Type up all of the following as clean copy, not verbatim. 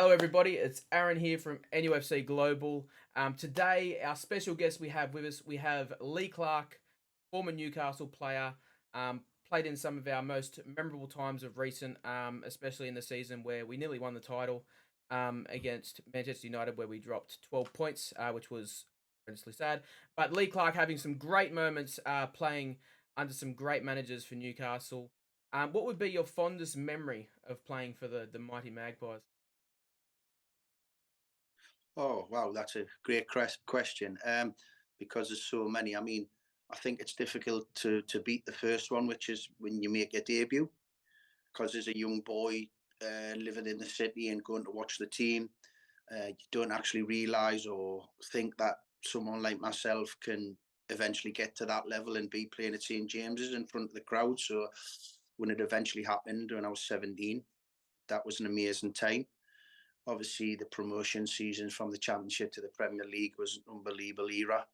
Hello, everybody. It's Aaron here from NUFC Global. Today, our special guest we have with us, we have Lee Clarke, former Newcastle player, played in some of our most memorable times of recent, especially in the season where we nearly won the title against Manchester United, where we dropped 12 points, which was tremendously sad. But Lee Clarke having some great moments playing under some great managers for Newcastle. What would be your fondest memory of playing for the mighty Magpies? Oh, wow, that's a great question. Because there's so many. I mean, I think it's difficult to beat the first one, which is when you make your debut. Because as a young boy living in the city and going to watch the team, you don't actually realise or think that someone like myself can eventually get to that level and be playing at St James's in front of the crowd. So when it eventually happened when I was 17, that was an amazing time. Obviously, the promotion season from the Championship to the Premier League was an unbelievable era.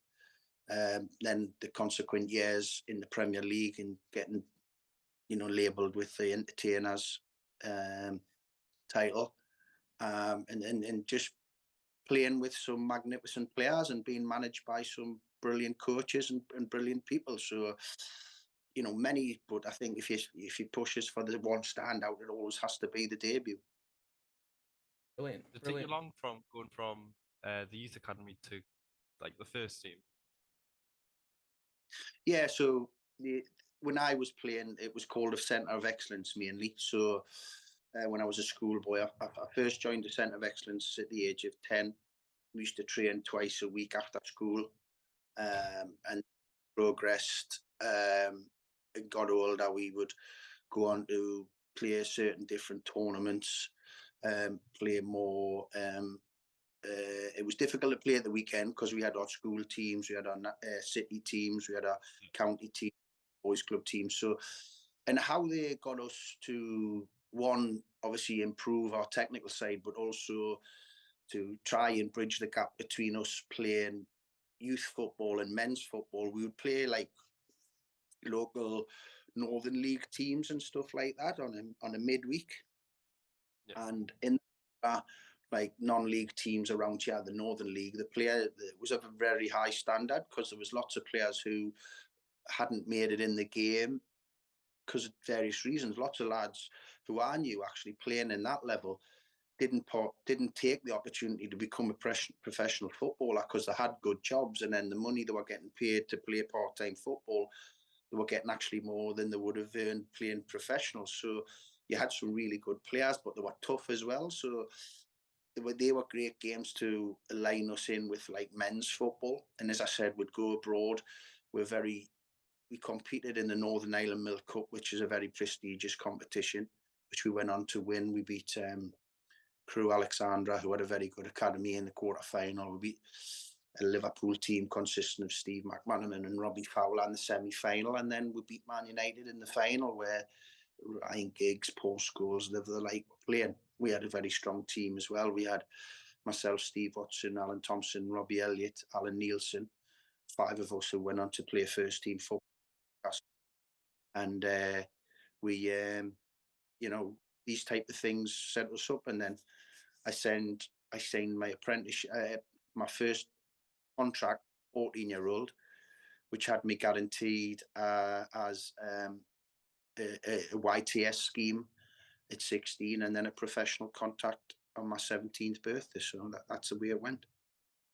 Then the consequent years in the Premier League and getting, labelled with the entertainers um, title, and just playing with some magnificent players and being managed by some brilliant coaches and brilliant people. So, many. But I think if you push us for the one standout, it always has to be the debut. Brilliant, Did it take you brilliant. long from going from the youth academy to like the first team? Yeah, so when I was playing, it was called a centre of excellence mainly. So when I was a schoolboy, I first joined the centre of excellence at the age of 10. We used to train twice a week after school, and progressed and got older. We would go on to play certain different tournaments, play more. It was difficult to play at the weekend because we had our school teams, we had our city teams, we had our county team, boys club teams. So, and how they got us to one, obviously improve our technical side, but also to try and bridge the gap between us playing youth football and men's football. We would play like local Northern League teams and stuff like that on a midweek, Yeah. and in like non-league teams around here, the Northern League, the player was of a very high standard because there was lots of players who hadn't made it in the game because of various reasons. Lots of lads who I knew actually playing in that level didn't take the opportunity to become a professional footballer because they had good jobs, and then the money they were getting paid to play part-time football, they were getting actually more than they would have earned playing professional. So you had some really good players, but they were tough as well. So they were great games to line us in with like men's football. And as I said, we'd go abroad. We competed in the Northern Ireland Milk Cup, which is a very prestigious competition, which we went on to win. We beat Crew Alexandra, who had a very good academy in the quarter final. We beat a Liverpool team consisting of Steve McManaman and Robbie Fowler in the semi final. And then we beat Man United in the final, where Ryan Giggs, Paul Scholes, the like playing. We had a very strong team as well. We had myself, Steve Watson, Alan Thompson, Robbie Elliott, Alan Nielsen, five of us who went on to play first team football. And we, these type of things set us up. And then I signed my apprenticeship, my first contract, 14-year-old, which had me guaranteed as a YTS scheme at 16, and then a professional contract on my 17th birthday. So that's the way it went.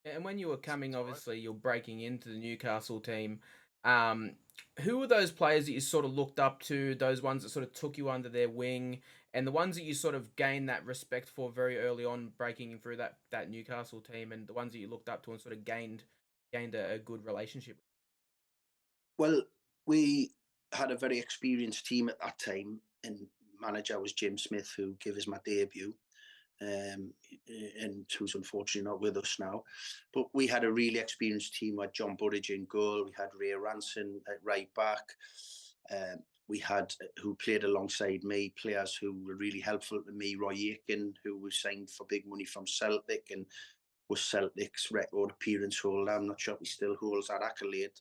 And when you were coming, It's all right. obviously, you're breaking into the Newcastle team. Um, who were those players that you sort of looked up to, those ones that sort of took you under their wing, and the ones that you sort of gained that respect for very early on, breaking through that Newcastle team, and the ones that you looked up to and sort of gained a good relationship with? Well, we had a very experienced team at that time, and manager was Jim Smith, who gave us my debut, um, and who's unfortunately not with us now. But we had a really experienced team. We had John Burridge in goal. We had Ray Ranson at right back. We had, who played alongside me, players who were really helpful to me. Roy Aiken, who was signed for big money from Celtic and was Celtic's record appearance holder. I'm not sure if he still holds that accolade,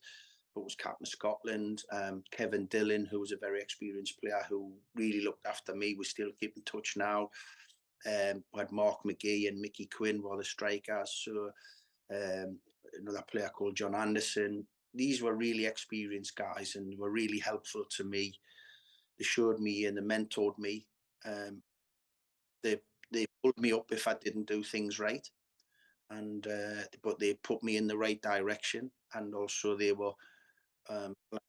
but was captain of Scotland. Kevin Dillon, who was a very experienced player who really looked after me. We still keep in touch now. We had Mark McGee and Mickey Quinn were the strikers. So another player called John Anderson. These were really experienced guys and were really helpful to me. They showed me and they mentored me. They pulled me up if I didn't do things right, and but they put me in the right direction. And also they were like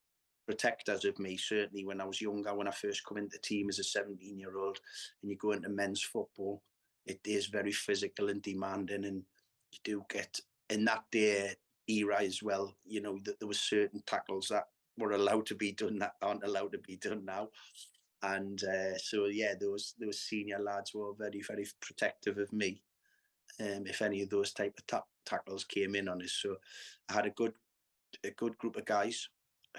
protectors of me. Certainly when I was younger, when I first come into the team as a 17-year-old, and you go into men's football, it is very physical and demanding, and you do get in that day era as well. You know that there were certain tackles that were allowed to be done that aren't allowed to be done now. And so yeah, those senior lads were very, very protective of me. If any of those type of tackles came in on us, so I had a good group of guys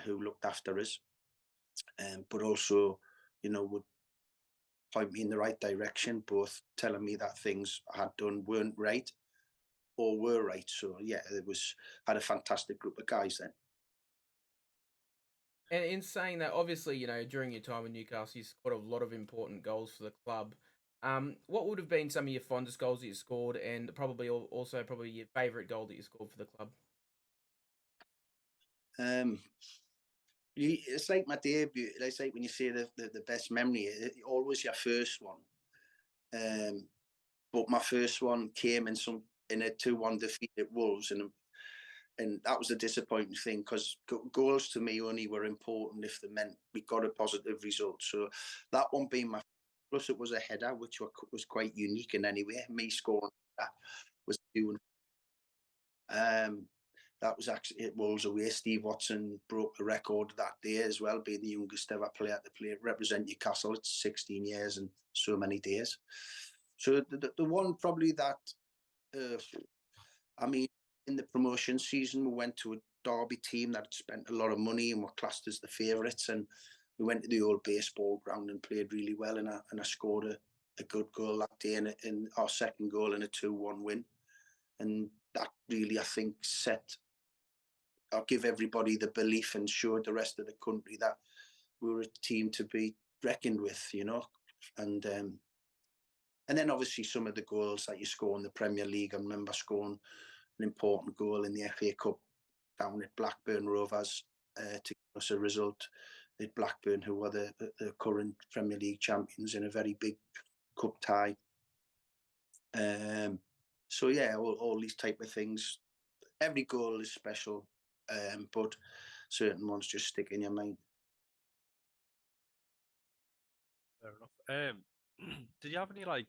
who looked after us, but also, you know, would point me in the right direction, both telling me that things I had done weren't right or were right. So yeah, it was had a fantastic group of guys then. And in saying that, obviously, during your time in Newcastle, you scored a lot of important goals for the club. What would have been some of your fondest goals that you scored, and probably also probably your favourite goal that you scored for the club? Um, it's like my debut. It's like when you say the best memory, always your first one. But my first one came in a 2-1 defeat at Wolves, and that was a disappointing thing because goals to me only were important if they meant we got a positive result. So that one being my plus, it was a header, which was quite unique in any way. Me scoring that was doing. That was actually at Wolves away. Steve Watson broke the record that day as well, being the youngest ever player to represent Newcastle. It's 16 years and so many days. So the one probably that, I mean, in the promotion season, we went to a Derby team that had spent a lot of money and were classed as the favourites. And we went to the old baseball ground and played really well. And I scored a good goal that day in our second goal in a 2-1 win. And that really, I think, I'll give everybody the belief and showed the rest of the country that we were a team to be reckoned with, you know. And then obviously some of the goals that you score in the Premier League. I remember scoring an important goal in the FA Cup down at Blackburn Rovers to give us a result at Blackburn, who were the current Premier League champions, in a very big cup tie. So yeah, all these type of things. Every goal is special, but certain ones just stick in your mind. Fair enough. Did you have any like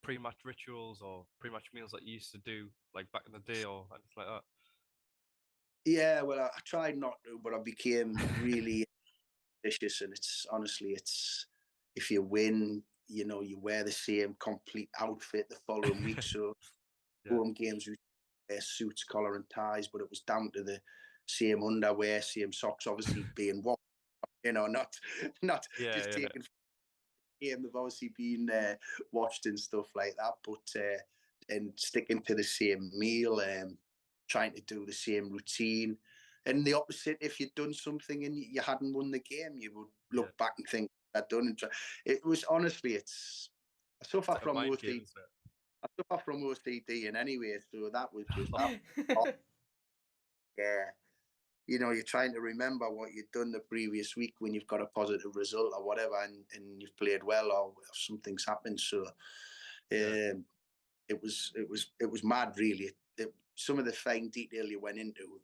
pre-match rituals or pre-match meals that you used to do like back in the day or anything like that? Yeah, well, I tried not to, but I became really vicious, and it's honestly, if you win, you know, you wear the same complete outfit the following week. So Yeah. home games, we wear suits, collar, and ties, but it was down to the same underwear, same socks, obviously being washed. You know, not Yeah, just yeah. taking game. They've obviously been watched and stuff like that, but and sticking to the same meal, trying to do the same routine. And the opposite, if you'd done something and you hadn't won the game, you would look Yeah. back and think, I'd done it. It was honestly, I suffer It's like a from mind game, OCD. isn't it? I suffer from OCD in any way, so that was just yeah. You know, you're trying to remember what you'd done the previous week when you've got a positive result or whatever, and you've played well or something's happened. So Yeah. it was mad, really. Some of the fine detail you went into,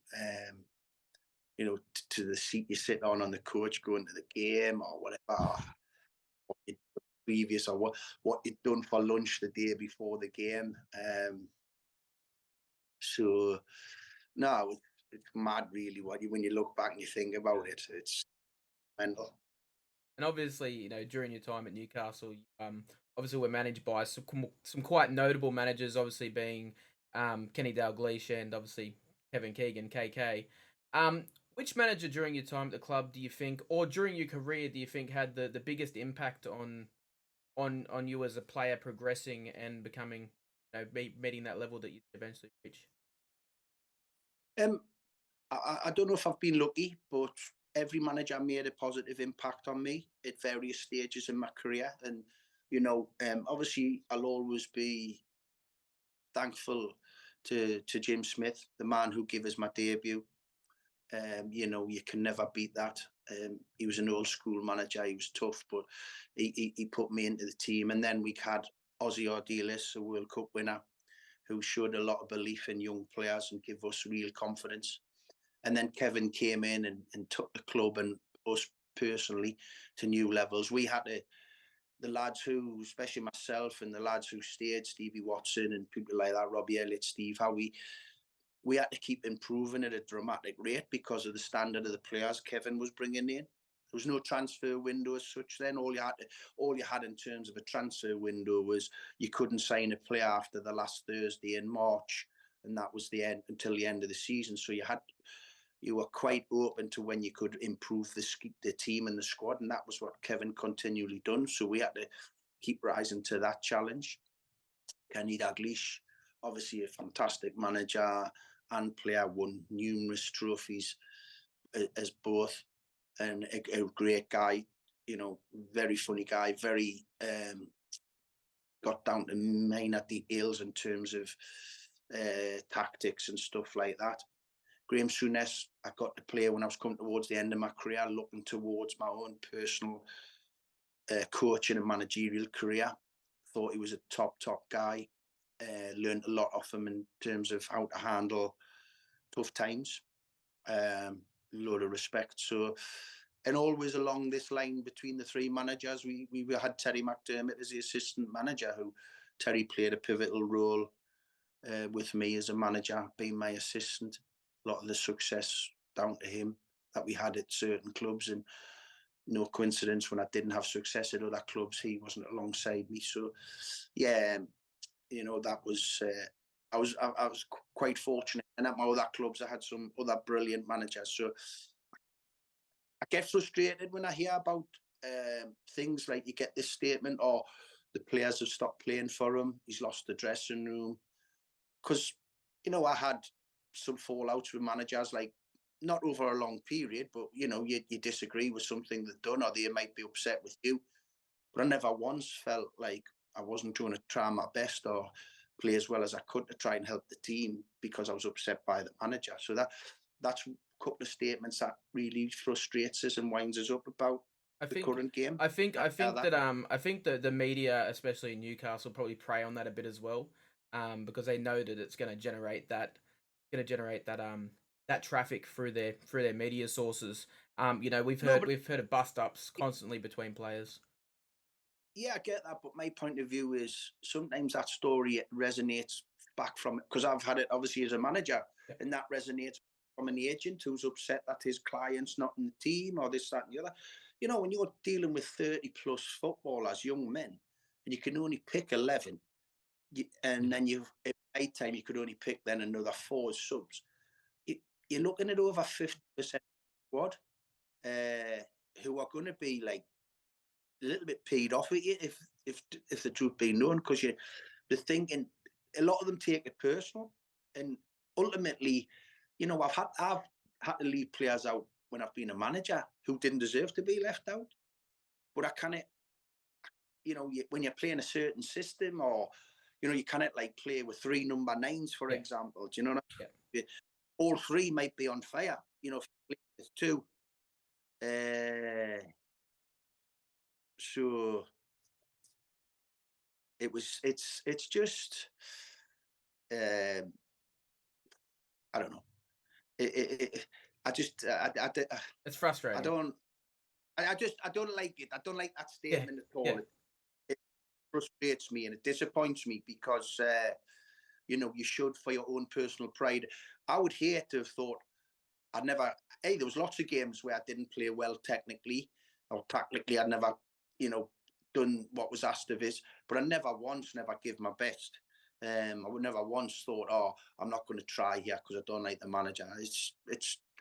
you know, to the seat you sit on the coach going to the game or whatever, or what you'd done previous, or what you'd done for lunch the day before the game. So no, it's mad, really. When you look back and you think about Yeah. it, it's mental. And obviously, during your time at Newcastle, obviously we're managed by some quite notable managers, obviously being Kenny Dalglish and obviously Kevin Keegan, KK. Which manager during your time at the club do you think, or during your career, do you think had the biggest impact on you as a player progressing and becoming, meeting that level that you eventually reach? Um, I don't know if I've been lucky, but every manager made a positive impact on me at various stages in my career. And Obviously I'll always be thankful to Jim Smith, the man who gave us my debut. You can never beat that. He was an old school manager. He was tough, but he put me into the team. And then we had Ozzy Ardiles, a World Cup winner, who showed a lot of belief in young players and gave us real confidence. And then Kevin came in and took the club and us personally to new levels. We had the lads who, especially myself and the lads who stayed, Stevie Watson and people like that, Robbie Elliott, Steve Howe, we had to keep improving at a dramatic rate because of the standard of the players Kevin was bringing in. There was no transfer window as such then. All you had in terms of a transfer window was you couldn't sign a player after the last Thursday in March, and that was the end until the end of the season. So you were quite open to when you could improve the team and the squad, and that was what Kevin continually done. So we had to keep rising to that challenge. Kenny Dalglish, obviously a fantastic manager and player, won numerous trophies as both, and a great guy, very funny guy, very got down to minor details in terms of tactics and stuff like that. Graham Souness, I got to play when I was coming towards the end of my career, looking towards my own personal coaching and managerial career. Thought he was a top guy. Learned a lot off him in terms of how to handle tough times. Load of respect. So, and always along this line between the three managers, we had Terry McDermott as the assistant manager, who Terry played a pivotal role with me as a manager, being my assistant. A lot of the success down to him that we had at certain clubs, and no coincidence when I didn't have success at other clubs, he wasn't alongside me. So, yeah, that was I was quite fortunate, and at my other clubs I had some other brilliant managers. So I get frustrated when I hear about things like you get this statement, or the players have stopped playing for him, he's lost the dressing room, because I had some fallouts with managers, like not over a long period, but you disagree with something they've done, or they might be upset with you. But I never once felt like I wasn't going to try my best or play as well as I could to try and help the team because I was upset by the manager. So that's a couple of statements that really frustrates us and winds us up about the current game. I think that the media, especially in Newcastle, probably prey on that a bit as well, because they know that it's going to generate that that traffic through their media sources. We've heard of bust ups constantly between players. Yeah, I get that, but my point of view is sometimes that story resonates back from it, because I've had it obviously as a manager, and that resonates from an agent who's upset that his client's not in the team or this, that, and the other. When you're dealing with 30 plus footballers, young men, and you can only pick 11, and then at night time you could only pick then another 4 subs. You're looking at over 50% squad who are going to be like a little bit peed off at you if the truth be known, because they're thinking, a lot of them take it personal, and ultimately, I've had to leave players out when I've been a manager who didn't deserve to be left out, but I kind of, when you're playing a certain system, or you cannot like play with 3 number 9s, for example. Do you know what I mean? All 3 might be on fire. If you play with 2. So it's just I don't know. It's frustrating. I don't like it. I don't like that statement at all. It frustrates me and it disappoints me, because you should, for your own personal pride. I would hate to have thought there was lots of games where I didn't play well technically or tactically. I'd never, done what was asked of us, but I never give my best. I would never once thought, I'm not going to try here because I don't like the manager.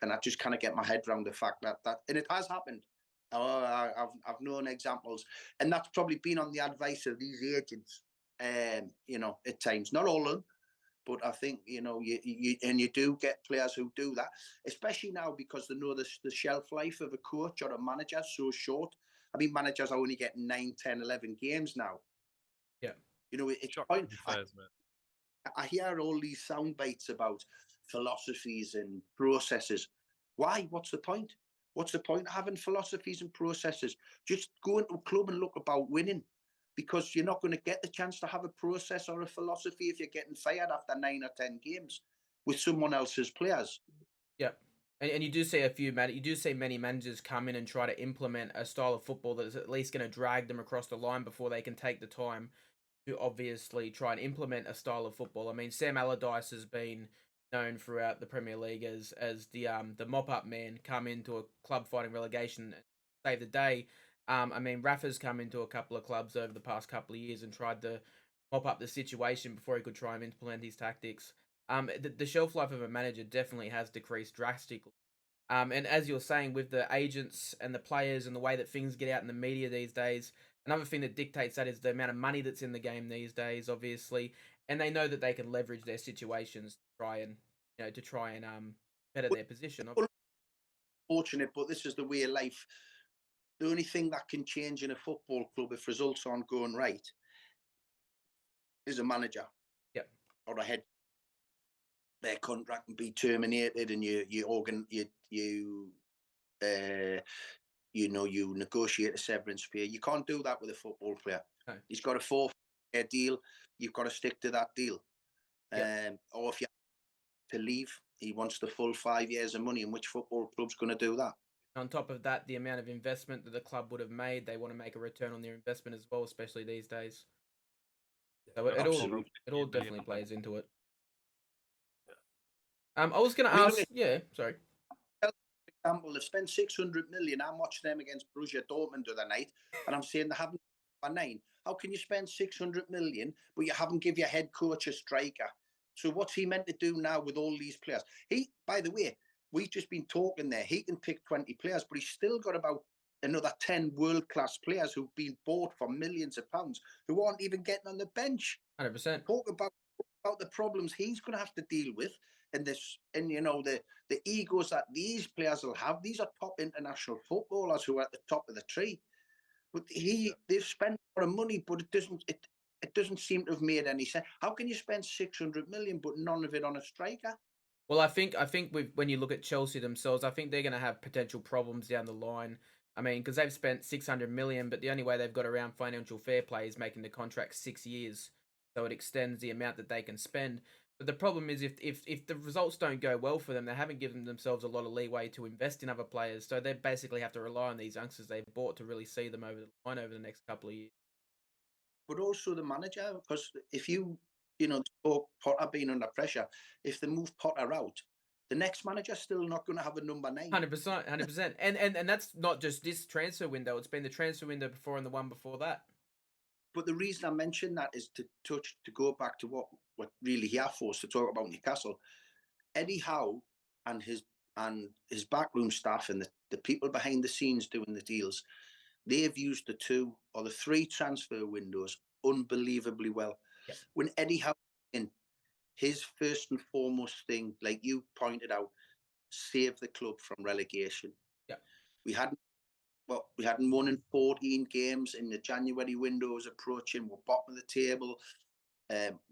And I just kind of get my head around the fact that and it has happened. I've known examples, and that's probably been on the advice of these agents. At times, not all of them, but I think you do get players who do that, especially now, because they know the shelf life of a coach or a manager is so short. I mean, managers are only getting 9, 10, 11 games now. Yeah. You know, it's Shocking, to be fair, isn't it? I hear all these sound bites about philosophies and processes. Why? What's the point? What's the point of having philosophies and processes? Just go into a club and look about winning, because you're not going to get the chance to have a process or a philosophy if you're getting fired after 9 or 10 games with someone else's players. Yeah. And you do see you do see many managers come in and try to implement a style of football that is at least going to drag them across the line before they can take the time to obviously try and implement a style of football. I mean, Sam Allardyce has been known throughout the Premier League as the mop up man, come into a club fighting relegation and save the day. I mean, Rafa's come into a couple of clubs over the past couple of years and tried to mop up the situation before he could try and implement his tactics. The shelf life of a manager definitely has decreased drastically. And as you're saying, with the agents and the players and the way that things get out in the media these days, another thing that dictates that is the amount of money that's in the game these days, obviously, and they know that they can leverage their situations to try and better their position. Unfortunate, but this is the way of life. The only thing that can change in a football club if results aren't going right is a manager. Yep. Or a head. Their contract can be terminated, and you negotiate a severance pay. You can't do that with a football player. No. He's got a 4-year deal. You've got to stick to that deal. Yep. Or if you have to leave, he wants the full 5 years of money. And which football club's going to do that? On top of that, the amount of investment that the club would have made, they want to make a return on their investment as well, especially these days. So it all definitely plays into it. I was going to ask, sorry. For example, they've spent 600 million. I watched them against Borussia Dortmund the other night, and I'm saying they haven't by 9. How can you spend 600 million, but you haven't give your head coach a striker? So what's he meant to do now with all these players? By the way, we've just been talking there. He can pick 20 players, but he's still got about another 10 world-class players who've been bought for millions of pounds who aren't even getting on the bench. 100%. Talk about the problems he's going to have to deal with, and the egos that these players will have. These are top international footballers who are at the top of the tree. But they've spent a lot of money, but it doesn't seem to have made any sense. How can you spend 600 million but none of it on a striker? Well, I think when you look at Chelsea themselves, I think they're going to have potential problems down the line. I mean, because they've spent 600 million, but the only way they've got around financial fair play is making the contract 6 years, so it extends the amount that they can spend. But the problem is if the results don't go well for them, they haven't given themselves a lot of leeway to invest in other players, so they basically have to rely on these youngsters they've bought to really see them over the line over the next couple of years. But also the manager, because if talk Potter being under pressure, if they move Potter out, the next manager's still not going to have a number 9. 100%, 100%. And that's not just this transfer window. It's been the transfer window before and the one before that. But the reason I mention that is to go back to what really he are forced to talk about Newcastle. Eddie Howe and his backroom staff and the people behind the scenes doing the deals, they've used the 2 or the 3 transfer windows unbelievably well. Yep. When Eddie Howe in, his first and foremost thing, like you pointed out, save the club from relegation. Yeah. We hadn't won in 14 games in the January window was approaching. We're bottom of the table.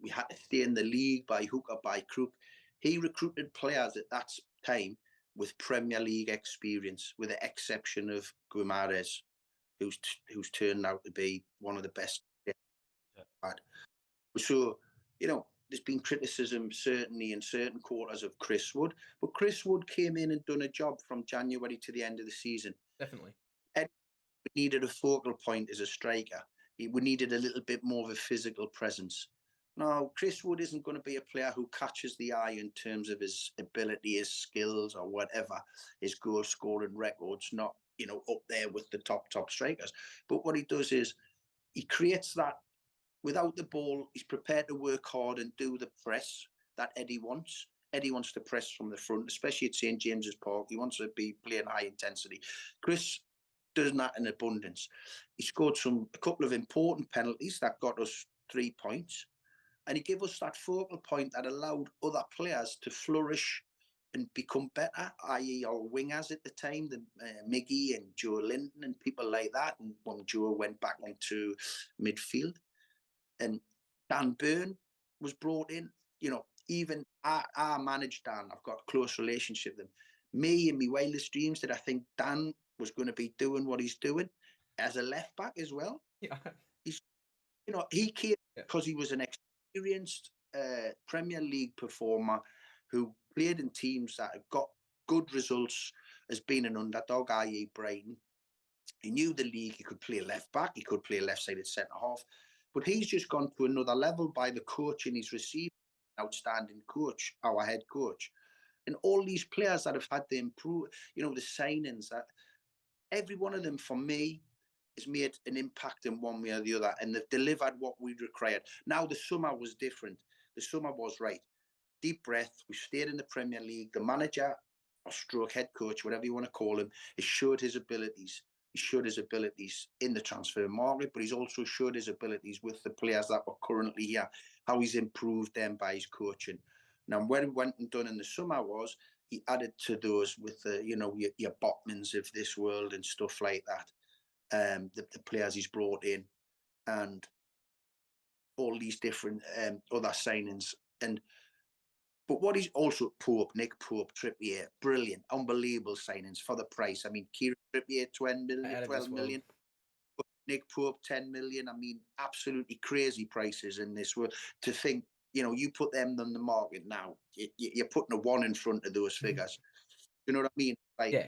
We had to stay in the league by hook or by crook. He recruited players at that time with Premier League experience, with the exception of Guimaraes, who's turned out to be one of the best. Yeah. So, there's been criticism certainly in certain quarters of Chris Wood, but Chris Wood came in and done a job from January to the end of the season. Definitely. We needed a focal point as a striker. We needed a little bit more of a physical presence. Now, Chris Wood isn't going to be a player who catches the eye in terms of his ability, his skills, or whatever, his goal scoring records, not, up there with the top strikers. But what he does is he creates that without the ball. He's prepared to work hard and do the press that Eddie wants. Eddie wants to press from the front, especially at St. James's Park. He wants to be playing high intensity. Chris does that in abundance. He scored a couple of important penalties that got us 3 points. And he gave us that focal point that allowed other players to flourish and become better, i.e. our wingers at the time, the Miggy and Joe Linton and people like that. And when Joe went back into midfield, and Dan Byrne was brought in, even I managed Dan. I've got a close relationship with him. Me and my wildest dreams that I think Dan was going to be doing what he's doing as a left back as well. Yeah. He's, he came Yeah. because he was an experienced Premier League performer who played in teams that had got good results as being an underdog, i.e. Brighton. He knew the league. He could play left back. He could play left-sided centre half. But he's just gone to another level by the coaching he's received. Outstanding coach, our head coach, and all these players that have had to improve. The signings that every one of them for me has made an impact in one way or the other, and they've delivered what we required. Now the summer was different. The summer was right. Deep breath. We stayed in the Premier League. The manager or stroke head coach, whatever you want to call him, has showed his abilities. He showed his abilities in the transfer market, but he's also showed his abilities with the players that were currently here, how he's improved them by his coaching. Now, what he went and done in the summer was he added to those with the, your Botmans of this world and stuff like that. The players he's brought in and all these different other signings. But what he's also Nick Pope, Trippier, brilliant, unbelievable signings for the price. I mean, Kieran Trippier, 12 million. Nick Pope, 10 million. I mean, absolutely crazy prices in this world. To think, you put them on the market now, you're putting a one in front of those figures. You know what I mean?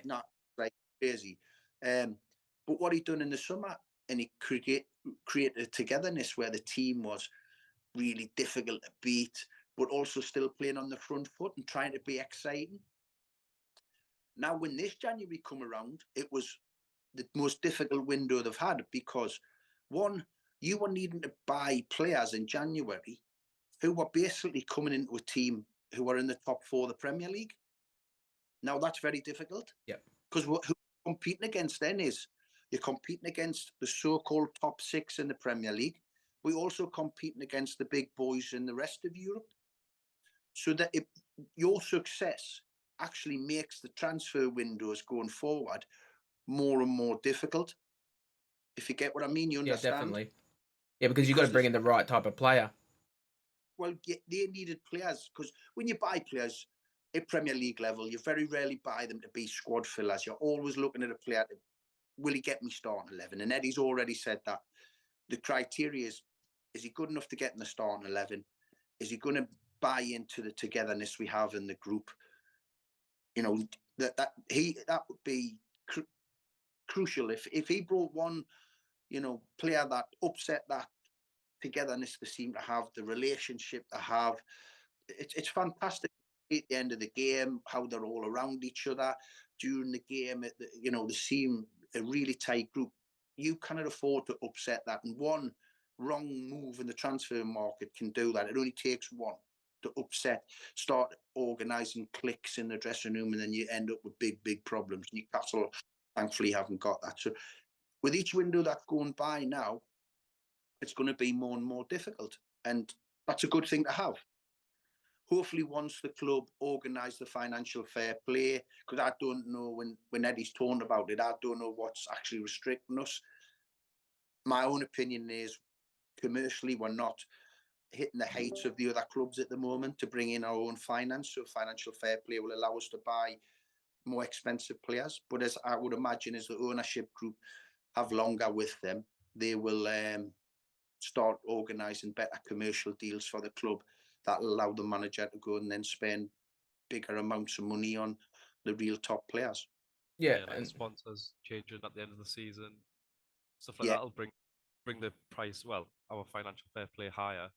Not like crazy. But what he done in the summer, and he created a togetherness where the team was really difficult to beat, but also still playing on the front foot and trying to be exciting. Now, when this January come around, it was the most difficult window they've had because, one, you were needing to buy players in January who were basically coming into a team who were in the top four of the Premier League. Now, that's very difficult. Yep. Because who you're competing against then is you're competing against the so-called top six in the Premier League. We're also competing against the big boys in the rest of Europe. So that your success actually makes the transfer windows going forward more and more difficult. If you get what I mean, you understand? Yeah, definitely. Yeah, because you've got to bring in the right type of player. Well, they needed players because when you buy players at Premier League level, you very rarely buy them to be squad fillers. You're always looking at a player to, will he get me starting 11? And Eddie's already said that. The criteria is he good enough to get in the starting 11? Is he going to buy into the togetherness we have in the group? That would be crucial. If he brought one, player that upset that togetherness they seem to have, the relationship they have, it's fantastic. At the end of the game, how they're all around each other during the game, they seem a really tight group. You cannot afford to upset that, and one wrong move in the transfer market can do that. It only takes one to start organising cliques in the dressing room, and then you end up with big problems. Newcastle, thankfully, haven't got that. So with each window that's going by now, it's going to be more and more difficult, and that's a good thing to have. Hopefully, once the club organise the financial fair play, because I don't know when Eddie's talking about it, I don't know what's actually restricting us. My own opinion is commercially we're not hitting the heights of the other clubs at the moment to bring in our own finance. So financial fair play will allow us to buy more expensive players. But as I would imagine, as the ownership group have longer with them, they will start organising better commercial deals for the club that will allow the manager to go and then spend bigger amounts of money on the real top players. Yeah, like and sponsors changing at the end of the season, stuff like that will bring the price, our financial fair play higher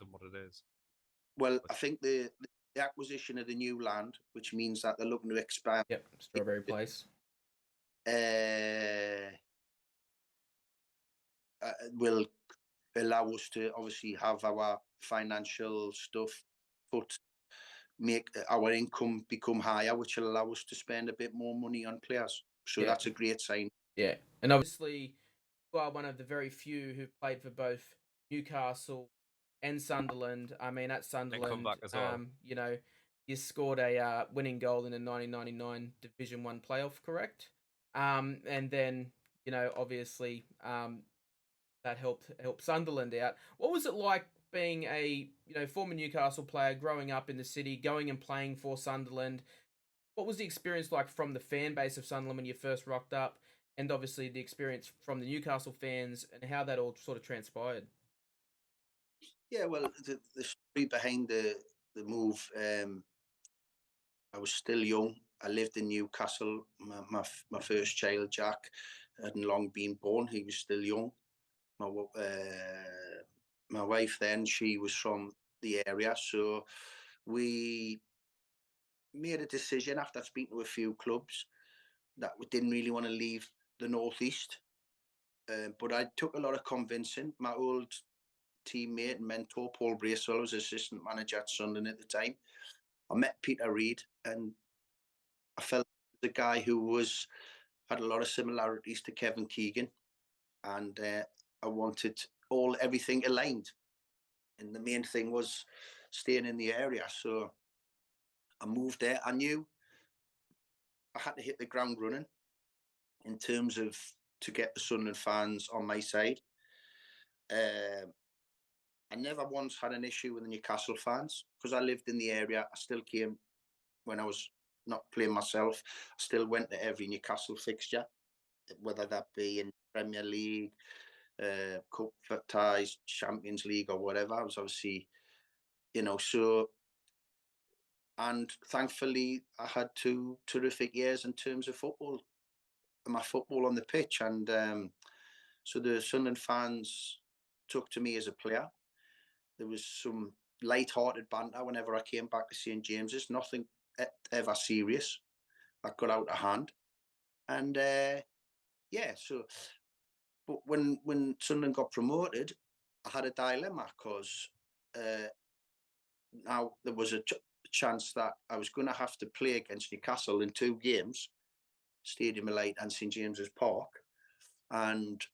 than what it is. Well, I think the acquisition of the new land, which means that they're looking to expand. Yep, Strawberry Place. Will allow us to obviously have our financial stuff make our income become higher, which will allow us to spend a bit more money on players. So that's a great sign. Yeah, and obviously you are one of the very few who've played for both Newcastle and Sunderland. I mean, at Sunderland, come back as well. you scored a winning goal in the 1999 Division One playoff, correct? And then obviously that helped Sunderland out. What was it like being a former Newcastle player, growing up in the city, going and playing for Sunderland? What was the experience like from the fan base of Sunderland when you first rocked up, and obviously the experience from the Newcastle fans, and how that all sort of transpired? Yeah, well, the story behind the move, I was still young. I lived in Newcastle. My first child, Jack, hadn't long been born. He was still young. My wife then, she was from the area, so we made a decision after speaking to a few clubs that we didn't really want to leave the northeast. But I took a lot of convincing. My old teammate and mentor, Paul Bracewell, was assistant manager at Sunderland at the time. I met Peter Reid, and I felt the guy who had a lot of similarities to Kevin Keegan, and I wanted everything aligned. And the main thing was staying in the area. So I moved there. I knew I had to hit the ground running in terms of to get the Sunderland fans on my side. I never once had an issue with the Newcastle fans because I lived in the area. I still came when I was not playing myself. I still went to every Newcastle fixture, whether that be in Premier League, Cup ties, Champions League, or whatever. I was obviously, so. And thankfully, I had 2 terrific years in terms of football, my football on the pitch. And so the Sunderland fans took to me as a player. There was some light-hearted banter whenever I came back to St James's. Nothing ever serious that got out of hand. And so. But when Sunderland got promoted, I had a dilemma because now there was a chance that I was going to have to play against Newcastle in 2 games, Stadium of Light and St James's Park, and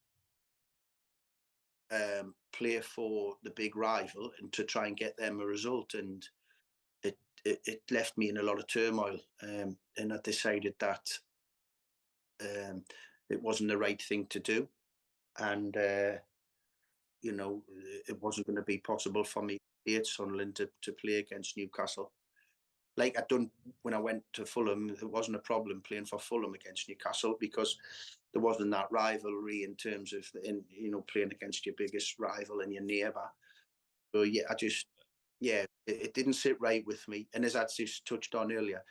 play for the big rival and to try and get them a result. And it left me in a lot of turmoil. And I decided that it wasn't the right thing to do. And, it wasn't going to be possible for me at Sunderland to play against Newcastle. Like I'd done when I went to Fulham, it wasn't a problem playing for Fulham against Newcastle because there wasn't that rivalry in terms of playing against your biggest rival and your neighbour. So yeah, it didn't sit right with me. And as I just touched on earlier,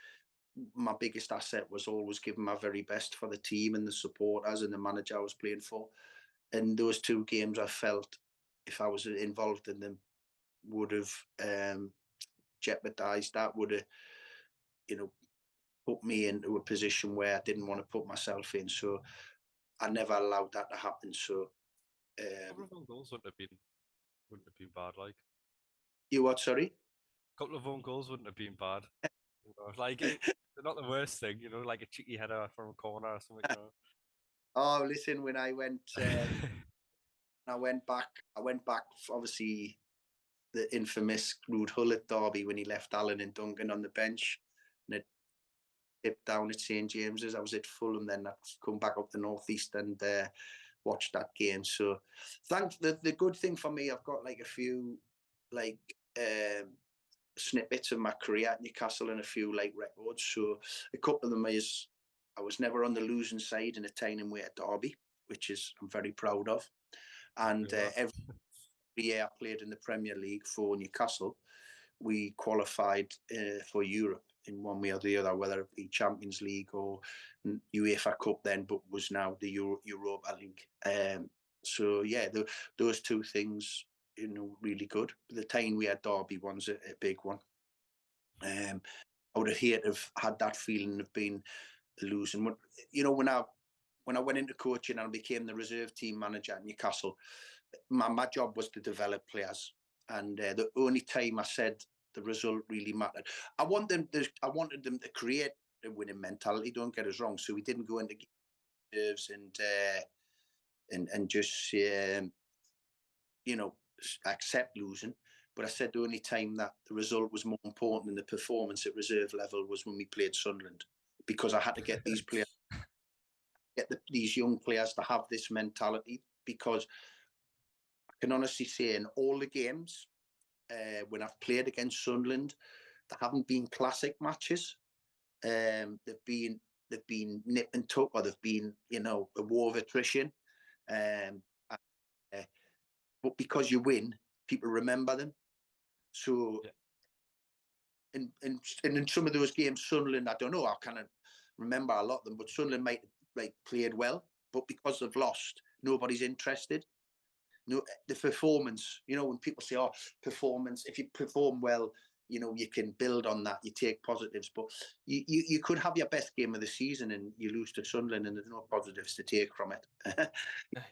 my biggest asset was always giving my very best for the team and the supporters and the manager I was playing for. And those 2 games, I felt if I was involved in them, would have jeopardised that, would have, put me into a position where I didn't want to put myself in. So I never allowed that to happen. So A couple of own goals wouldn't have been bad. Like you what? Sorry. a couple of own goals wouldn't have been bad. Like they're not the worst thing. Like a cheeky header from a corner or something. Oh, listen, when I went back. Obviously, the infamous Rude Hull at Derby when he left Allen and Duncan on the bench, and it tipped down at St James's. I was at Fulham then. I come back up the northeast and watched that game. So, the good thing for me, I've got like a few like snippets of my career at Newcastle and a few like records. So, a couple of them is I was never on the losing side in a time and way at Derby, which I'm very proud of. And every year I played in the Premier League for Newcastle, we qualified for Europe in one way or the other, whether it be Champions League or UEFA Cup then, but was now the Europa League. So yeah, those 2 things, really good. The time we had Derby one's a big one. I would have hated to have had that feeling of being losing. When I went into coaching and I became the reserve team manager at Newcastle, my job was to develop players. And the only time I said the result really mattered, I wanted them to create a winning mentality. Don't get us wrong. So we didn't go into reserves and just accept losing. But I said the only time that the result was more important than the performance at reserve level was when we played Sunderland, because I had to get these players, these young players to have this mentality. Because I can honestly say, in all the games when I've played against Sunderland, there haven't been classic matches. They've been nip and tuck, or they've been, you know, a war of attrition. But because you win, people remember them. So, in some of those games, Sunderland, I don't know, I kind of remember a lot of them, but Sunderland might like played well, but because they've lost, nobody's interested. No, the performance, you know, when people say, "Oh, performance," if you perform well, you know, you can build on that. You take positives, but you could have your best game of the season and you lose to Sunderland, and there's no positives to take from it.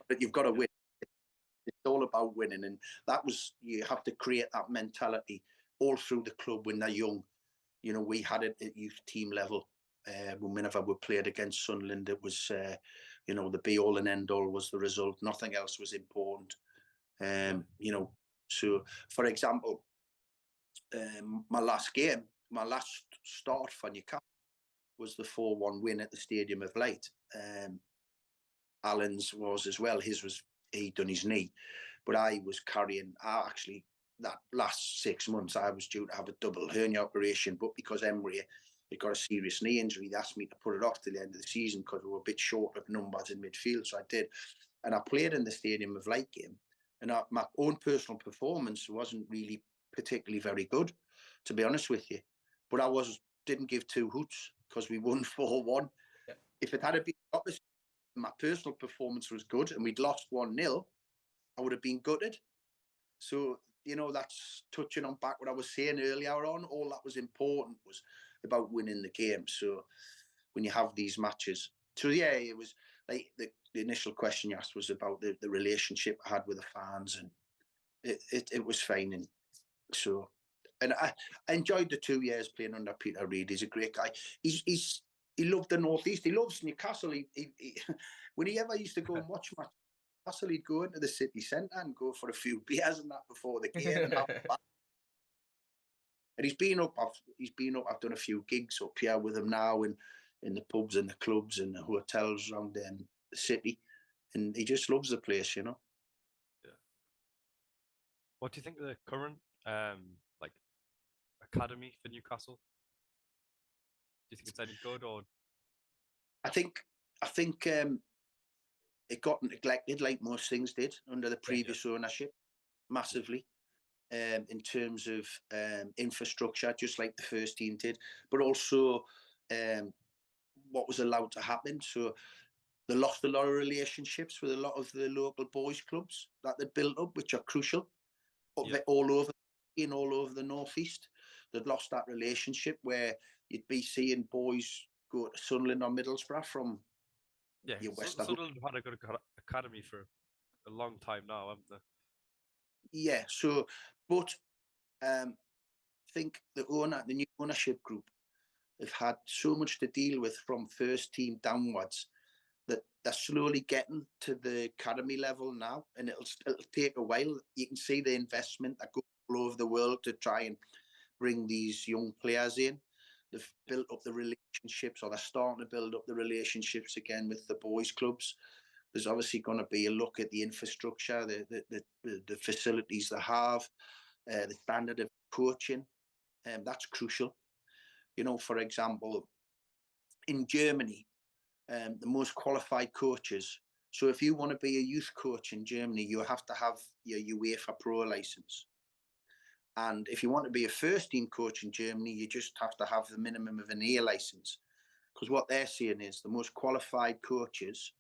But you've got to win. It's all about winning, and you have to create that mentality all through the club when they're young. You know, we had it at youth team level. Whenever we played against Sunderland, it was, you know, the be all and end all was the result. Nothing else was important. You know, so for example, my last start for Newcastle was the 4-1 win at the Stadium of Light. Alan's was as well. He'd done his knee, but I was carrying. Actually, that last 6 months, I was due to have a double hernia operation, but because Emery had got a serious knee injury, they asked me to put it off till the end of the season because we were a bit short of numbers in midfield. So I did, and I played in the Stadium of Light game. And my own personal performance wasn't really particularly very good, to be honest with you. But I didn't give two hoots because we won 4-1. Yeah. If it had been the opposite, my personal performance was good and we'd lost 1-0, I would have been gutted. So, you know, that's touching on back what I was saying earlier on. All that was important was about winning the game. So when you have these matches. So, yeah, it was like the initial question you asked was about the relationship I had with the fans, and it was fine. And so, and I enjoyed the 2 years playing under Peter Reid. He's a great guy. He loved the Northeast. He loves Newcastle. When he ever used to go and watch match Newcastle, he'd go into the city centre and go for a few beers and that before the game. And he's been up. I've done a few gigs up here with him now, and in the pubs and the clubs and the hotels around the city, and he just loves the place, you know. Yeah. What do you think of the current like academy for Newcastle? Do you think it's any good, or? I think it got neglected, like most things did under the previous ownership, massively. In terms of infrastructure, just like the first team did, but also what was allowed to happen. So they lost a lot of relationships with a lot of the local boys clubs that they built up, which are crucial all over the Northeast. They'd lost that relationship where you'd be seeing boys go to Sunderland or Middlesbrough from your West. Sunderland have had a good academy for a long time now, haven't they? Yeah. So, but I think the new ownership group have had so much to deal with from first team downwards that they're slowly getting to the academy level now, and it'll take a while. You can see the investment that goes all over the world to try and bring these young players in. They've built up the relationships, or they're starting to build up the relationships again with the boys clubs. There's obviously going to be a look at the infrastructure, the facilities they have, the standard of coaching, and that's crucial. You know, for example, in Germany, the most qualified coaches. So if you want to be a youth coach in Germany, you have to have your UEFA Pro license. And if you want to be a first team coach in Germany, you just have to have the minimum of an A license. Because what they're saying is the most qualified coaches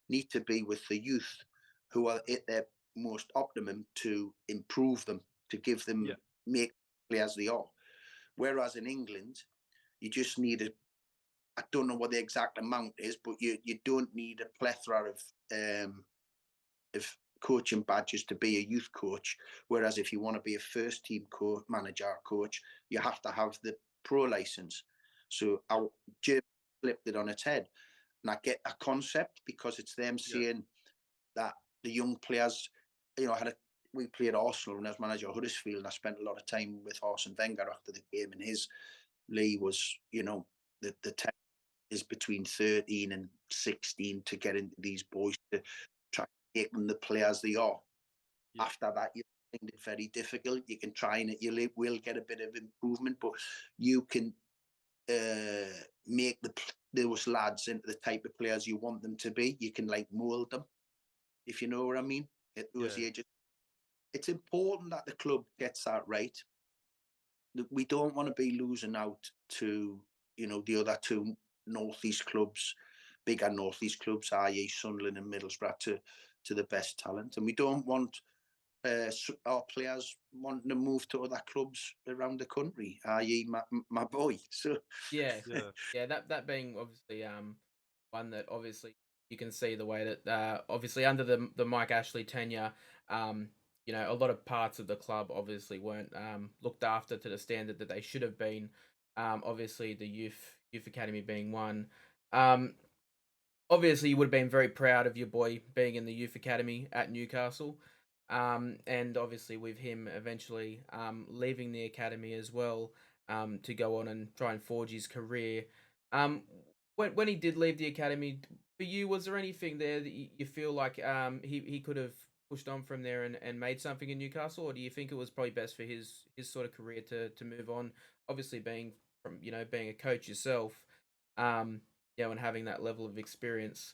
need to be with the youth who are at their most optimum to improve them, to give them, make players they are. Whereas in England, you just need I don't know what the exact amount is, but you don't need a plethora of coaching badges to be a youth coach. Whereas if you want to be a first team manager or coach, you have to have the pro license. So our Germany flipped it on its head. And I get a concept because it's them saying that the young players, you know, we played Arsenal when I was manager of Huddersfield, and I spent a lot of time with Arsene Wenger after the game, and Lee was, the test is between 13 and 16 to get into these boys to try to make them the players they are. Yeah. After that, you find it very difficult. You can try and you will get a bit of improvement, but you can make those lads into the type of players you want them to be. You can like mold them, if you know what I mean. At those ages, it's important that the club gets that right. We don't want to be losing out to the other two northeast clubs, bigger northeast clubs, i.e. Sunderland and Middlesbrough, to the best talent, and we don't want our players wanting to move to other clubs around the country, i.e. my boy. So Yeah, Yeah. yeah. That being obviously one that obviously you can see the way that obviously under the Mike Ashley tenure, a lot of parts of the club obviously weren't looked after to the standard that they should have been. Obviously the youth academy being one. Um, Obviously you would have been very proud of your boy being in the youth academy at Newcastle. And obviously with him eventually leaving the academy as well, to go on and try and forge his career. Um, when he did leave the academy, for you, was there anything there that you feel like he could have pushed on from there and made something in Newcastle, or do you think it was probably best for his sort of career to move on? Obviously, being from being a coach yourself, um, and having that level of experience.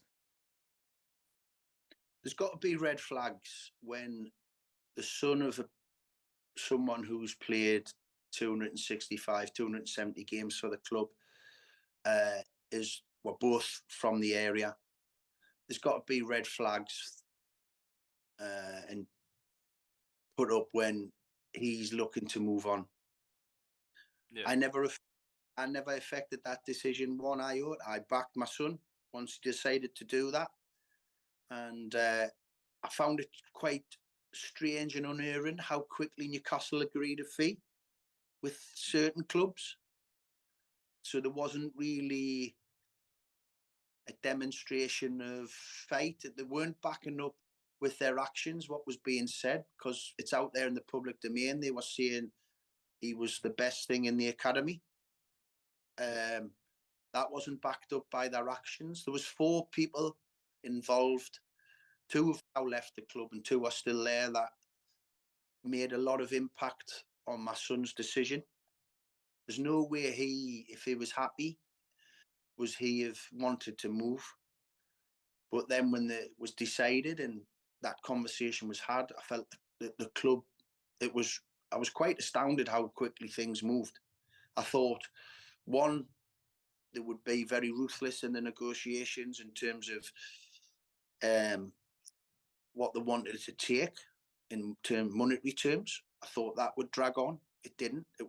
there's got to be red flags when the son of someone who's played 265, 270 games for the club uh, we're both from the area. There's got to be red flags and put up when he's looking to move on. Yeah. I never affected that decision one iota. I backed my son once he decided to do that, and I found it quite strange and unerring how quickly Newcastle agreed a fee with certain clubs. So there wasn't really a demonstration of faith. They weren't backing up with their actions what was being said, because it's out there in the public domain. They were saying he was the best thing in the academy. That wasn't backed up by their actions. There was 4 people involved. 2 have now left the club and 2 are still there that made a lot of impact on my son's decision. There's no way if he was happy, was he have wanted to move. But then when it was decided and that conversation was had, I felt that the club, I was quite astounded how quickly things moved. I thought, one, they would be very ruthless in the negotiations in terms of what they wanted to take in monetary terms. I thought that would drag on. It didn't. It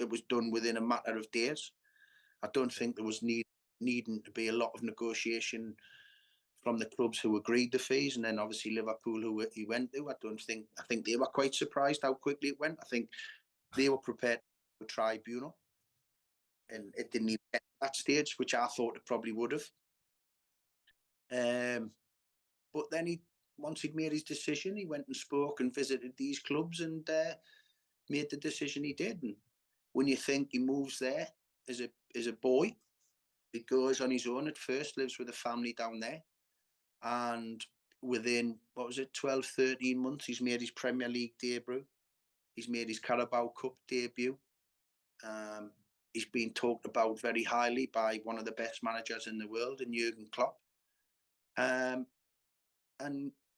was done within a matter of days. I don't think there was needing to be a lot of negotiation from the clubs who agreed the fees, and then obviously Liverpool, who he went to. I think they were quite surprised how quickly it went. I think they were prepared for a tribunal, and it didn't even get to that stage, which I thought it probably would have. But then once he'd made his decision, he went and spoke and visited these clubs and made the decision he did. And when you think he moves there as a boy, he goes on his own at first, lives with a family down there, and within 12, 13 months, he's made his Premier League debut. He's made his Carabao Cup debut. He's been talked about very highly by one of the best managers in the world, in Jurgen Klopp. And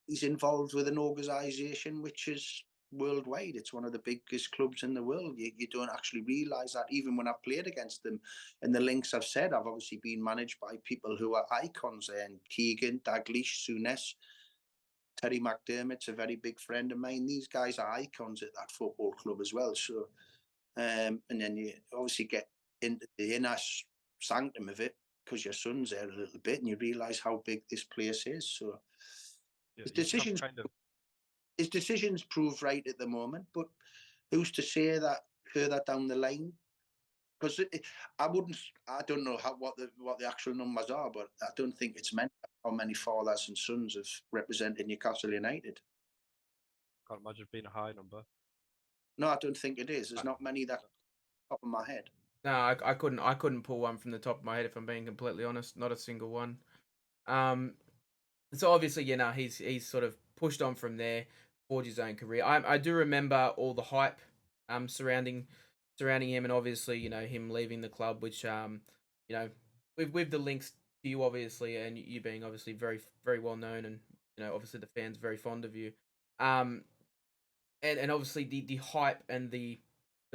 he's involved with an organisation which is worldwide. It's one of the biggest clubs in the world. You don't actually realise that, even when I've played against them. And the links I've said, I've obviously been managed by people who are icons there. And Keegan, Dalglish, Souness, Terry McDermott's a very big friend of mine. These guys are icons at that football club as well. So, and then you obviously get into the inner sanctum of it because your son's there a little bit, and you realise how big this place is. So his decisions prove right at the moment, but who's to say that further down the line? Because I don't know what the actual numbers are, but I don't think it's meant how many fathers and sons have represented Newcastle United. Can't imagine it being a high number. No, I don't think it is. There's not many that top of my head. No, I couldn't pull one from the top of my head if I'm being completely honest. Not a single one. So obviously, he's sort of pushed on from there, forged his own career. I do remember all the hype surrounding him, and obviously, him leaving the club, which with the links to you obviously, and you being obviously very very well known, and obviously the fans very fond of you. Um, and obviously the hype and the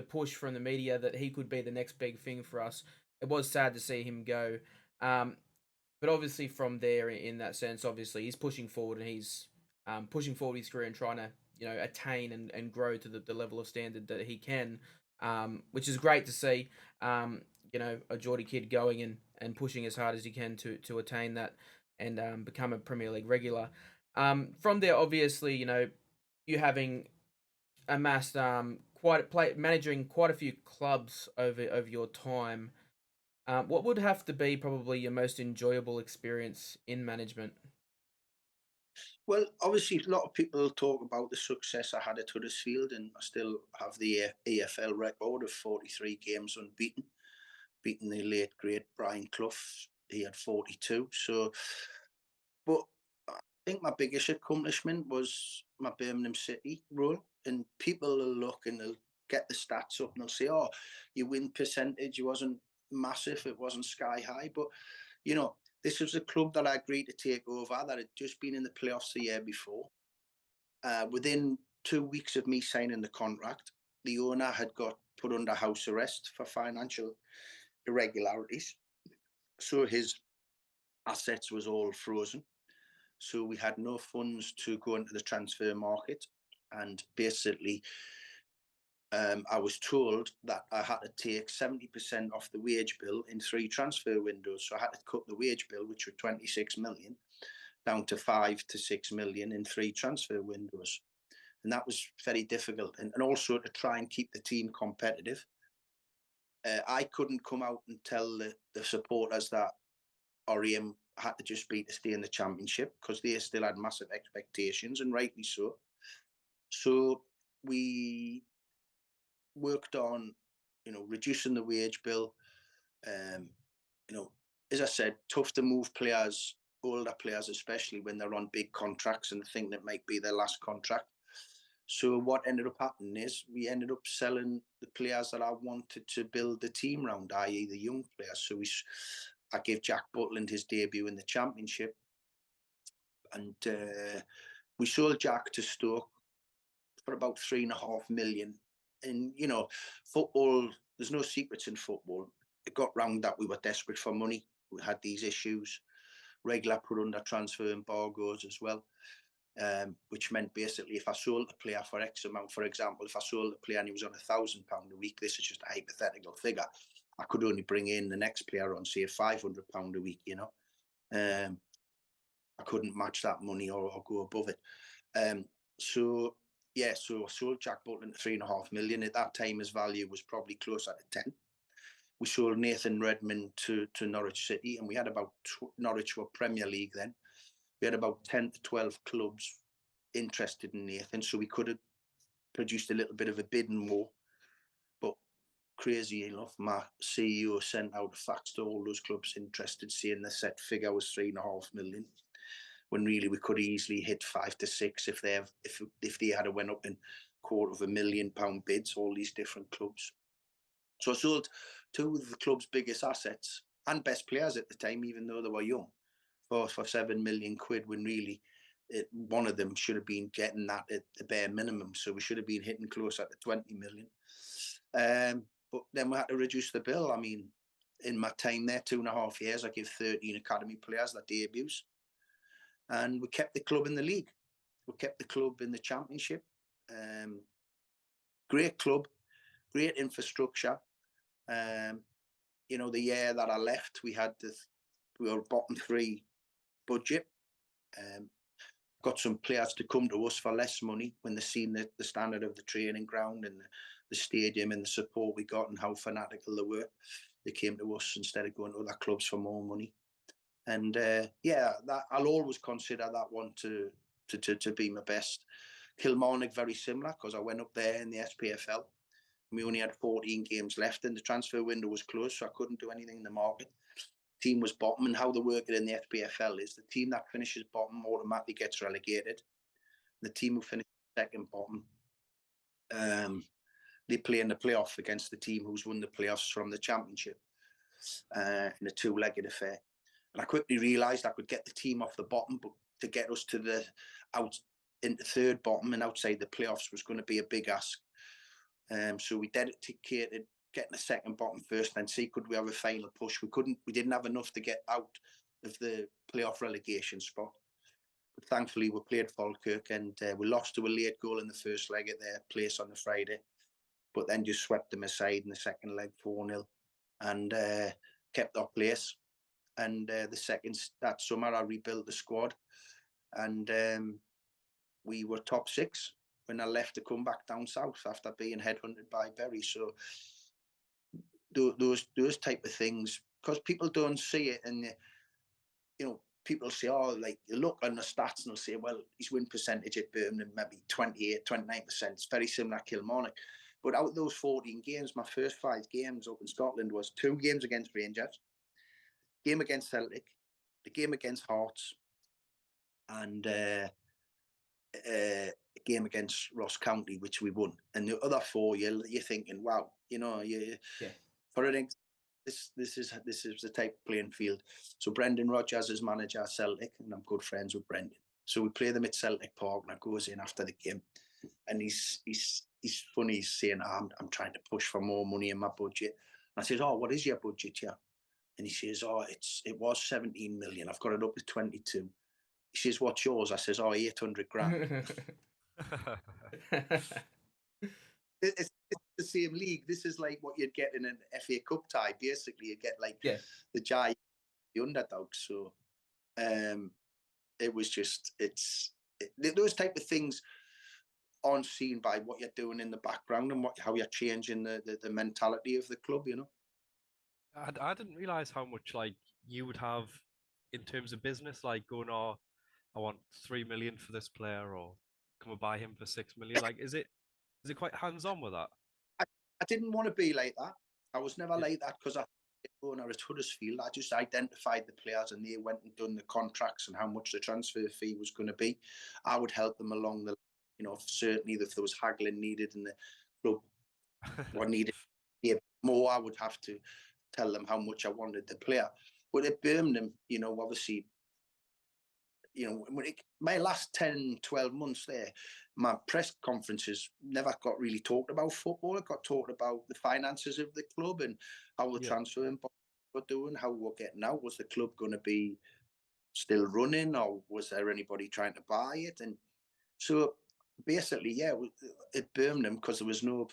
push from the media that he could be the next big thing for us. It was sad to see him go. But obviously from there, in that sense, obviously he's pushing forward, and he's pushing forward his career and trying to attain and grow to the level of standard that he can, which is great to see. A Geordie kid going and pushing as hard as he can to attain that and become a Premier League regular. From there, obviously, you having amassed managing quite a few clubs over your time. What would have to be probably your most enjoyable experience in management? Well, obviously, a lot of people talk about the success I had at Huddersfield, and I still have the EFL record of 43 games unbeaten, beating the late great Brian Clough. He had 42. So, but I think my biggest accomplishment was my Birmingham City role. And people will look and they'll get the stats up and they'll say, "Oh, your win percentage wasn't massive, it wasn't sky high." But this was a club that I agreed to take over that had just been in the playoffs the year before. Within 2 weeks of me signing the contract, the owner had got put under house arrest for financial irregularities. So his assets was all frozen. So we had no funds to go into the transfer market. And basically, I was told that I had to take 70% off the wage bill in 3 transfer windows. So I had to cut the wage bill, which was 26 million, down to 5 to 6 million in 3 transfer windows. And that was very difficult. And also to try and keep the team competitive. I couldn't come out and tell the supporters that REM had to just be to stay in the championship, because they still had massive expectations, and rightly so. So we worked on, reducing the wage bill. As I said, tough to move players, older players, especially when they're on big contracts and think that might be their last contract. So what ended up happening is we ended up selling the players that I wanted to build the team around, i.e. the young players. So I gave Jack Butland his debut in the championship, and we sold Jack to Stoke for about 3.5 million. And football, there's no secrets in football. It got round that we were desperate for money. We had these issues, regular put under transfer embargoes as well. Which meant basically if I sold the player for X amount, for example, if I sold the player and he was on £1,000 a week, this is just a hypothetical figure, I could only bring in the next player on, say, £500 a week, I couldn't match that money or go above it. So I sold Jack Butland at 3.5 million. At that time, his value was probably closer to 10. We sold Nathan Redmond to Norwich City, and we had about Norwich were Premier League then. We had about 10 to 12 clubs interested in Nathan, so we could have produced a little bit of a bidding war. But crazy enough, my CEO sent out a fax to all those clubs interested, saying the set figure was 3.5 million, when really we could easily hit 5 to 6 if they had went up in £250,000 bids, all these different clubs. So I sold 2 of the club's biggest assets and best players at the time, even though they were young, for 7 million quid, when really one of them should have been getting that at the bare minimum. So we should have been hitting closer to 20 million. But then we had to reduce the bill. I mean, in my time there, 2.5 years, I gave 13 academy players their debuts. And we kept the club in the league. We kept the club in the championship. Great club, great infrastructure. The year that I left, we were bottom 3 budget. Got some players to come to us for less money when they seen the standard of the training ground and the stadium and the support we got and how fanatical they were. They came to us instead of going to other clubs for more money. And that I'll always consider that one to be my best, Kilmarnock, very similar, because I went up there in the SPFL. We only had 14 games left and the transfer window was closed, so I couldn't do anything in the market. Team was bottom, and how they work it in the SPFL is the team that finishes bottom automatically gets relegated. The team who finishes second bottom, they play in the playoff against the team who's won the playoffs from the championship in a two-legged affair. And I quickly realised I could get the team off the bottom, but to get us to the out into third bottom and outside the playoffs was going to be a big ask. So we dedicated getting the second bottom first, and see could we have a final push. We didn't have enough to get out of the playoff relegation spot. But thankfully, we played Falkirk, and we lost to a late goal in the first leg at their place on the Friday, but then just swept them aside in the second leg 4-0, and kept our place. And that summer, I rebuilt the squad, and we were top 6 when I left to come back down south after being headhunted by Bury. So those type of things, because people don't see it, and people say, oh, like you look on the stats and they'll say, well, his win percentage at Birmingham maybe 28, 29%. It's very similar to Kilmarnock. But out of those 14 games, my first 5 games up in Scotland was 2 games against Rangers, game against Celtic, the game against Hearts, and a game against Ross County, which we won. And the other 4, you're thinking, wow, for an this is the type of playing field. So Brendan Rodgers is manager at Celtic, and I'm good friends with Brendan. So we play them at Celtic Park, and I goes in after the game, and he's funny. He's saying, I'm trying to push for more money in my budget. And I says, oh, what is your budget here? And he says, oh, it was 17 million. I've got it up to 22. He says, what's yours? I says, oh, 800 grand. It's the same league. This is like what you'd get in an FA Cup tie. Basically, you get like the giant, the underdog. So it was just, those type of things aren't seen by what you're doing in the background and how you're changing the mentality of the club, I didn't realise how much like you would have in terms of business, like going, oh, I want 3 million for this player, or come and buy him for 6 million. Like, is it quite hands-on with that? I didn't want to be like that. I was never like that, because I owner at Huddersfield, I just identified the players and they went and done the contracts and how much the transfer fee was going to be. I would help them along the, certainly if there was haggling needed in the club or needed more, I would have to tell them how much I wanted the player. But at Birmingham, obviously, my last 10, 12 months there, my press conferences never got really talked about football. It got talked about the finances of the club and how the transfer were doing, how we're getting out. Was the club going to be still running, or was there anybody trying to buy it? And so basically, at Birmingham, because there was no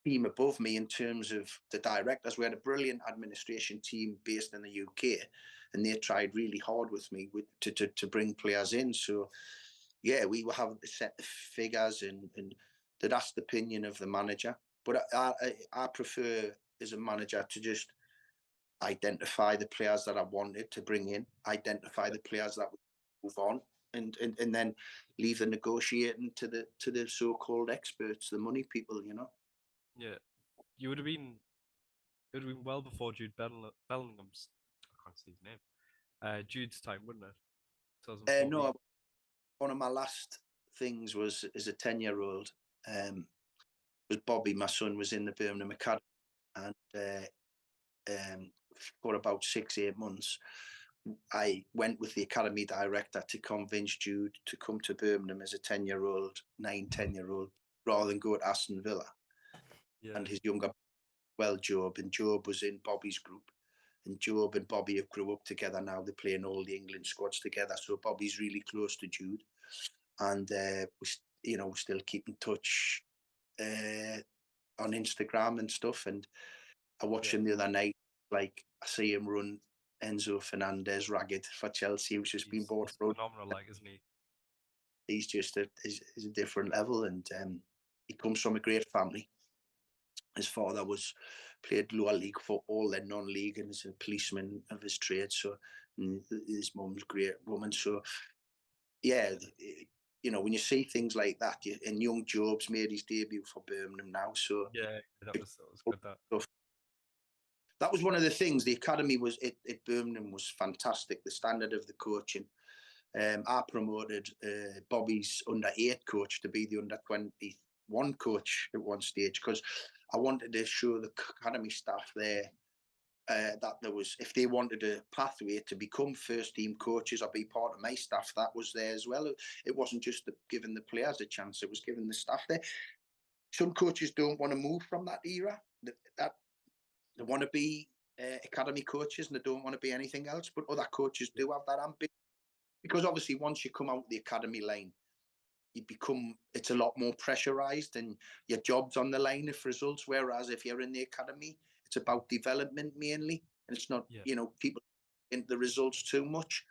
team above me in terms of the directors, we had a brilliant administration team based in the UK, and they tried really hard with me to bring players in. So we were having to set the figures, and that's the opinion of the manager. But I prefer as a manager to just identify the players that I wanted to bring in, identify the players that would move on, and then leave the negotiating to the so-called experts, the money people, Yeah, it would have been well before Jude Bellingham's. I can't see his name. Jude's time, wouldn't it? No, one of my last things was as a 10-year-old. Was Bobby, my son, was in the Birmingham Academy, and for about 6-8 months, I went with the academy director to convince Jude to come to Birmingham as a 10-year-old, 10-year-old, rather than go to Aston Villa. Yeah. And his younger, Job, and Job was in Bobby's group. And Job and Bobby have grew up together now. They play in all the England squads together. So Bobby's really close to Jude. And we still keep in touch on Instagram and stuff. And I watched him the other night. Like, I see him run Enzo Fernandez ragged for Chelsea, who's just been bought for. Phenomenal, isn't he? He's just he's a different level, and he comes from a great family. His father played lower league football, then non-league, and is a policeman of his trade. So his mum's a great woman. So you know, when you see things like that, and young Job's made his debut for Birmingham now, so Yeah, that it- was good. that was one of the things. The academy was at Birmingham was fantastic. The standard of the coaching. I promoted Bobby's under-8 coach to be the under-21 coach at one stage because I wanted to show the academy staff there that there was, if they wanted a pathway to become first team coaches or be part of my staff, that was there as well. It wasn't just giving the players a chance, it was giving the staff there. Some coaches don't want to move from that era. That they want to be academy coaches and they don't want to be anything else. But other coaches do have that ambition because obviously once you come out the academy line, it's a lot more pressurized and your job's on the line if results. Whereas if you're in the academy, it's about development mainly, and it's not, Yeah. you know, people into the results too much.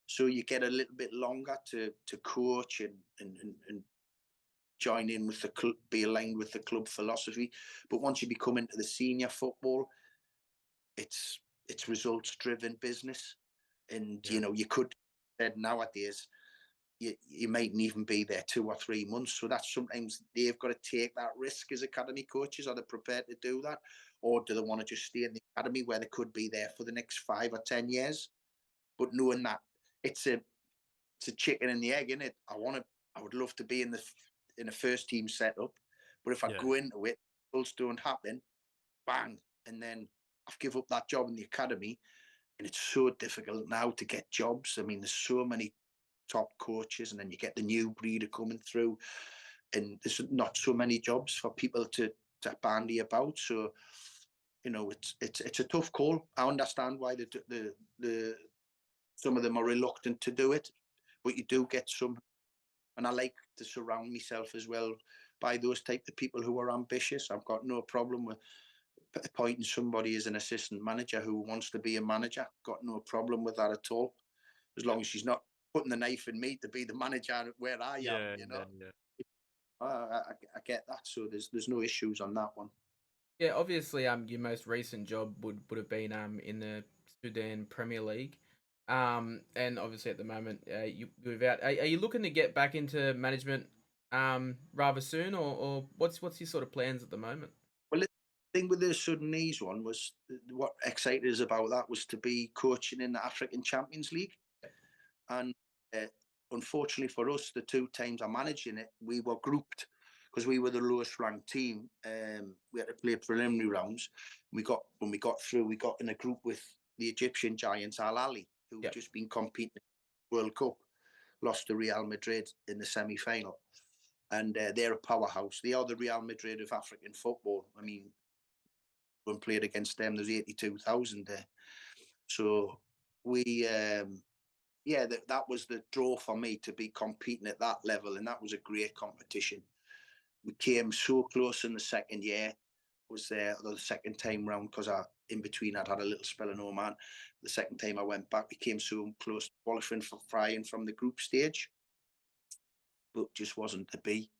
So you get a little bit longer to coach and join in with the club, be aligned with the club philosophy. But once you become into the senior football, it's results driven business, and Yeah. you know you could nowadays you mightn't even be there 2 or 3 months. So that's sometimes they've got to take that risk as academy coaches. Are they prepared to do that? Or do they want to just stay in the academy where they could be there for the next 5 or 10 years? But knowing that it's a chicken and the egg, isn't it? I would love to be in a first team setup. But if I Yeah. go into it, results don't happen, bang, and then I've give up that job in the academy. And it's so difficult now to get jobs. I mean, there's so many top coaches, and then you get the new breeder coming through, and there's not so many jobs for people to bandy about. So, you know, it's a tough call. I understand why the some of them are reluctant to do it, but you do get some, and I like to surround myself as well by those type of people who are ambitious. I've got no problem with appointing somebody as an assistant manager who wants to be a manager. Got no problem with that at all, as long as she's not putting the knife in me to be the manager where I am. You know, Yeah. I get that. So there's no issues on that one. Yeah, obviously, your most recent job would have been in the Sudan Premier League, and obviously at the moment you're without. Are you looking to get back into management rather soon, or what's your sort of plans at the moment? Well, the thing with the Sudanese one was what excited us about that was to be coaching in the African Champions League. And unfortunately for us, the 2 times I'm managing it, we were grouped because we were the lowest ranked team. We had to play preliminary rounds. When we got through, we got in a group with the Egyptian giants Al Ahly, who've Yep. just been competing in the World Cup, lost to Real Madrid in the semi-final. And they're a powerhouse. They are the Real Madrid of African football. I mean, when played against them, there's 82,000 there. So we that was the draw for me to be competing at that level, and that was a great competition. We came so close in the second year. Was there the second time round because in between I'd had a little spell in Oman. The second time I went back, we came so close to qualifying for frying from the group stage, but just wasn't to be.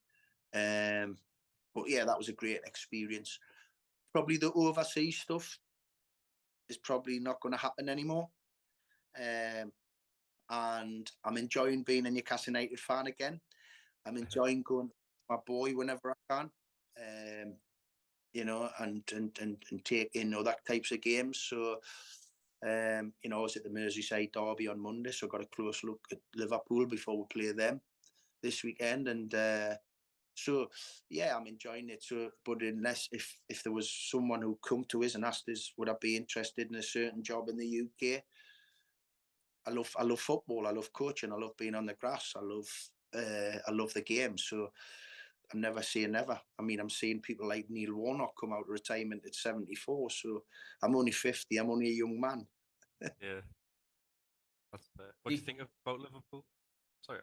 But yeah, that was a great experience. Probably the overseas stuff is probably not going to happen anymore. And I'm enjoying being a Newcastle United fan again. I'm enjoying going to my boy whenever I can, you know, and take in other types of games. So, you know, I was at the Merseyside derby on Monday, so I got a close look at Liverpool before we play them this weekend. And so, yeah, I'm enjoying it. So, but unless if there was someone who come to us and asked us, would I be interested in a certain job in the UK? I love football. I love coaching. I love being on the grass. I love the game. So I'm never saying never. I mean, I'm seeing people like Neil Warnock come out of retirement at 74. So I'm only 50. I'm only a young man. Yeah. That's fair. What do you think about Liverpool? Sorry.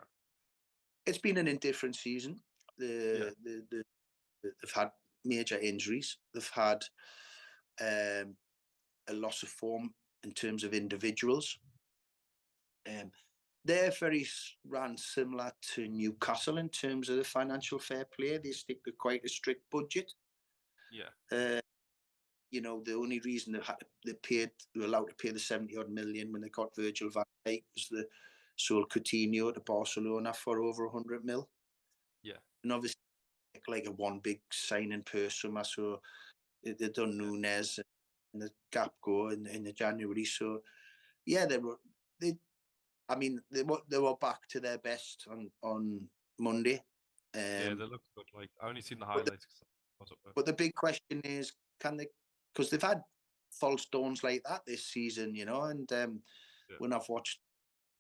It's been an indifferent season. Yeah. They've had major injuries. They've had a loss of form in terms of individuals. They're very ran similar to Newcastle in terms of the financial fair play. They stick to quite a strict budget. Yeah. You know, the only reason they were allowed to pay the 70 odd million when they got Virgil van Dijk was sold Coutinho to Barcelona for over 100 mil. Yeah. And obviously, like a one big signing per summer. So they done Nunes and the gap go in the January. So yeah, they were back to their best on Monday. Yeah, they look good. Like I only seen the But the, highlights. 'Cause I was up there. but the big question is, can they? Because they've had false dawns like that this season, you know. And when I've watched,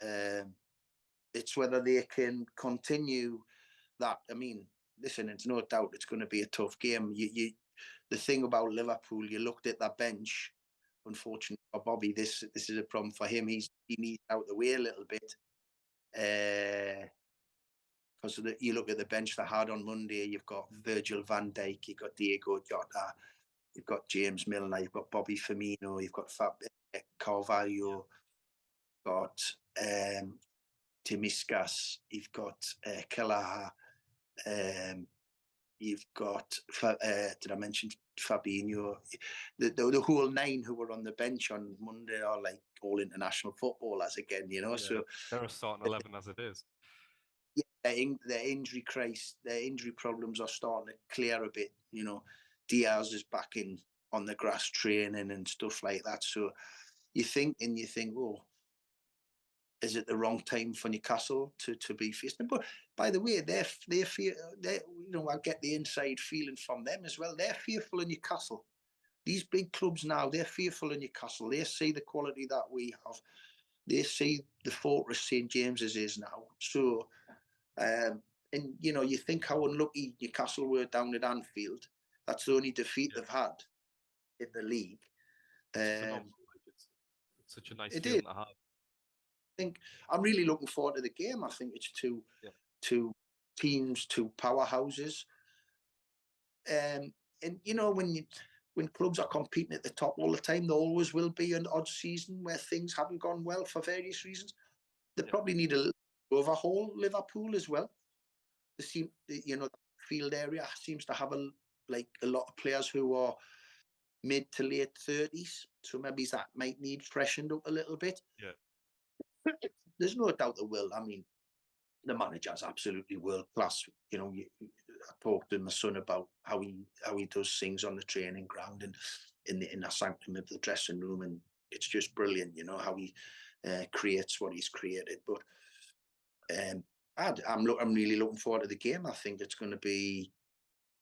it's whether they can continue that. I mean, listen, it's no doubt it's going to be a tough game. The thing about Liverpool, you looked at that bench. Unfortunately for Bobby, this is a problem for him. He needs out the way a little bit. Because you look at the bench they had on Monday, you've got Virgil van Dijk, you've got Diego Jota, you've got James Milner, you've got Bobby Firmino, you've got Carvalho, got Timiskas, you've got Kelleher, you've got, did I mention Fabinho? The whole 9 who were on the bench on Monday are like all international footballers again, you know. Yeah, so they're a starting 11 as it is. Yeah, their injury problems are starting to clear a bit. You know, Diaz is back in on the grass training and stuff like that. So you think, oh, is it the wrong time for Newcastle to be facing? But by the way, they fear. I get the inside feeling from them as well. They're fearful of Newcastle. These big clubs now, they're fearful of Newcastle. They see the quality that we have. They see the fortress St James's is now. So. And you think how unlucky Newcastle were down at Anfield. That's the only defeat they've had in the league. It's phenomenal. Like, it's such a nice feeling to have. I think I'm really looking forward to the game. I think it's two teams, two powerhouses. And when clubs are competing at the top all the time, there always will be an odd season where things haven't gone well for various reasons. They probably need a little overhaul, Liverpool as well. The field area seems to have a lot of players who are mid to late 30s, so maybe that might need freshened up a little bit. Yeah, there's no doubt they will. I mean, the manager's absolutely world class. I talked to my son about how he does things on the training ground and in the sanctum of the dressing room, and it's just brilliant. How he creates what he's created, but. I'm really looking forward to the game. I think it's going to be,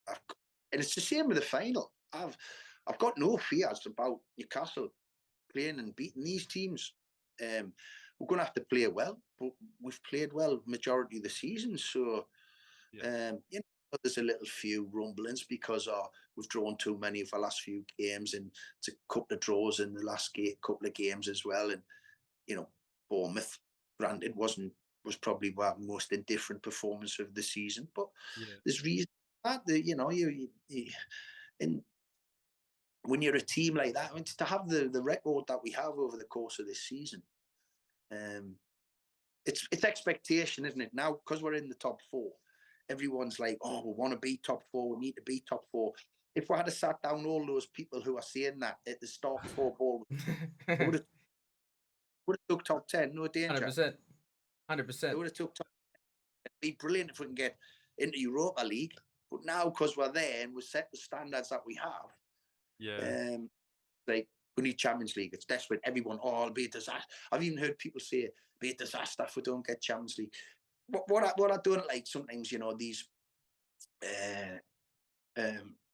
and it's the same with the final. I've got no fears about Newcastle playing and beating these teams. We're going to have to play well, but we've played well majority of the season. So, there's a little few rumblings because we've drawn too many of our last few games, and it's a couple of draws in the last couple of games as well. And Bournemouth, granted, was probably our most indifferent performance of the season, but there's reason for that. And when you're a team like that, I mean, to have the record that we have over the course of this season, it's expectation, isn't it? Now, because we're in the top 4, everyone's like, oh, we want to be top 4, we need to be top 4. If we had sat down all those people who are saying that at the start of football, would have took top 10, no danger. 100%. It would have took time. It'd be brilliant if we can get into Europa League. But now, because we're there and we set the standards that we have, like we need Champions League. It's desperate. Everyone, it'll be a disaster. I've even heard people say, it'll be a disaster if we don't get Champions League. What I don't like sometimes, these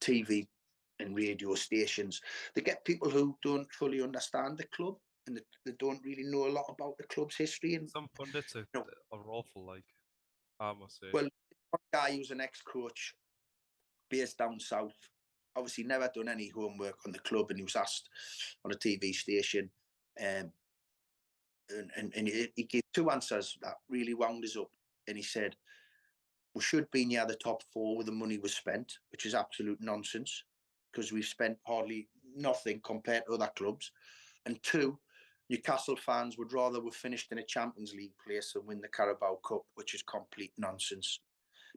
TV and radio stations, they get people who don't fully understand the club and they don't really know a lot about the club's history. And some pundits are awful, like I must say. Well, one guy who's an ex-coach based down south, obviously never done any homework on the club, and he was asked on a TV station, and he gave 2 answers that really wound us up. And he said, we should be near the top 4 where the money was spent, which is absolute nonsense because we've spent hardly nothing compared to other clubs. And 2, Newcastle fans would rather we've finished in a Champions League place than win the Carabao Cup, which is complete nonsense.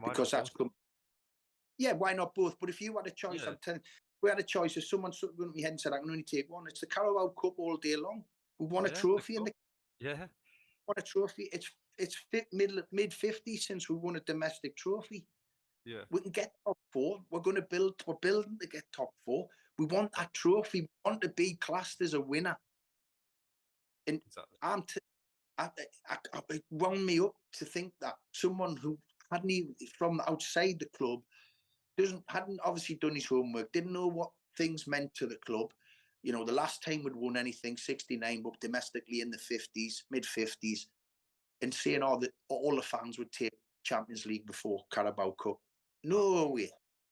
Because that's why not both? But if you had a choice, I'm telling you, we had a choice. If someone went to my head and said, I can only take one, it's the Carabao Cup all day long. We won a trophy in the won a trophy. It's mid 50s since we won a domestic trophy. Yeah, We can get top four. We're building to get top four. We want that trophy. We want to be classed as a winner. And exactly. it wound me up to think that someone who hadn't even from outside the club hadn't obviously done his homework, didn't know what things meant to the club. You know, the last time we'd won anything, 69, but domestically in the 50s, mid 50s, and saying all the fans would take Champions League before Carabao Cup. No way.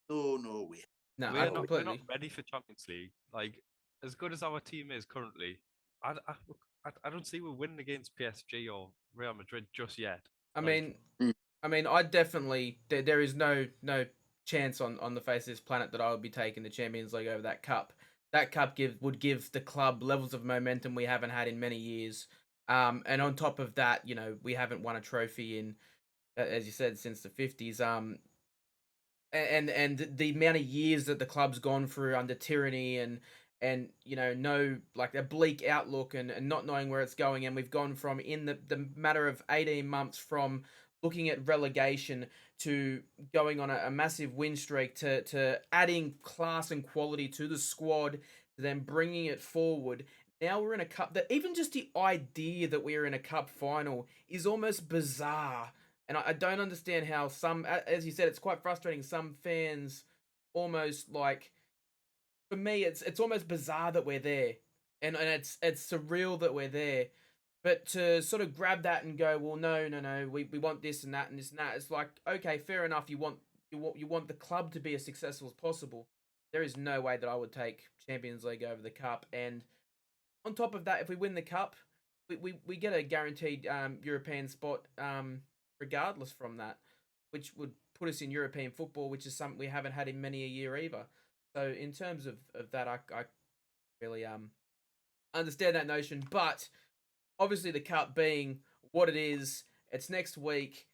No way. No, I We're not completely. ready for Champions League. Like, as good as our team is currently, I, I, I don't see we're winning against PSG or Real Madrid just yet. I Like, mean, Mm. I definitely there is no chance on the face of this planet that I would be taking the Champions League over that cup. That cup would give the club levels of momentum we haven't had in many years. And on top of that, you know, we haven't won a trophy in, as you said, since the 50s. And the amount of years that the club's gone through under tyranny and you know no like a bleak outlook and not knowing where it's going, and we've gone from in the matter of 18 months from looking at relegation to going on a massive win streak to adding class and quality to the squad to then bringing it forward. Now we're in a cup that even just the idea that we're in a cup final is almost bizarre, and I don't understand how some, as you said, it's quite frustrating. Some fans almost like, for me, it's almost bizarre that we're there, and it's surreal that we're there. But to sort of grab that and go, well, no, we want this and that and this and that. It's like, okay, fair enough. You want the club to be as successful as possible. There is no way that I would take Champions League over the cup. And on top of that, if we win the cup, we get a guaranteed European spot regardless from that, which would put us in European football, which is something we haven't had in many a year either. So in terms of that, I really understand that notion. But obviously the cup being what it is, it's next week,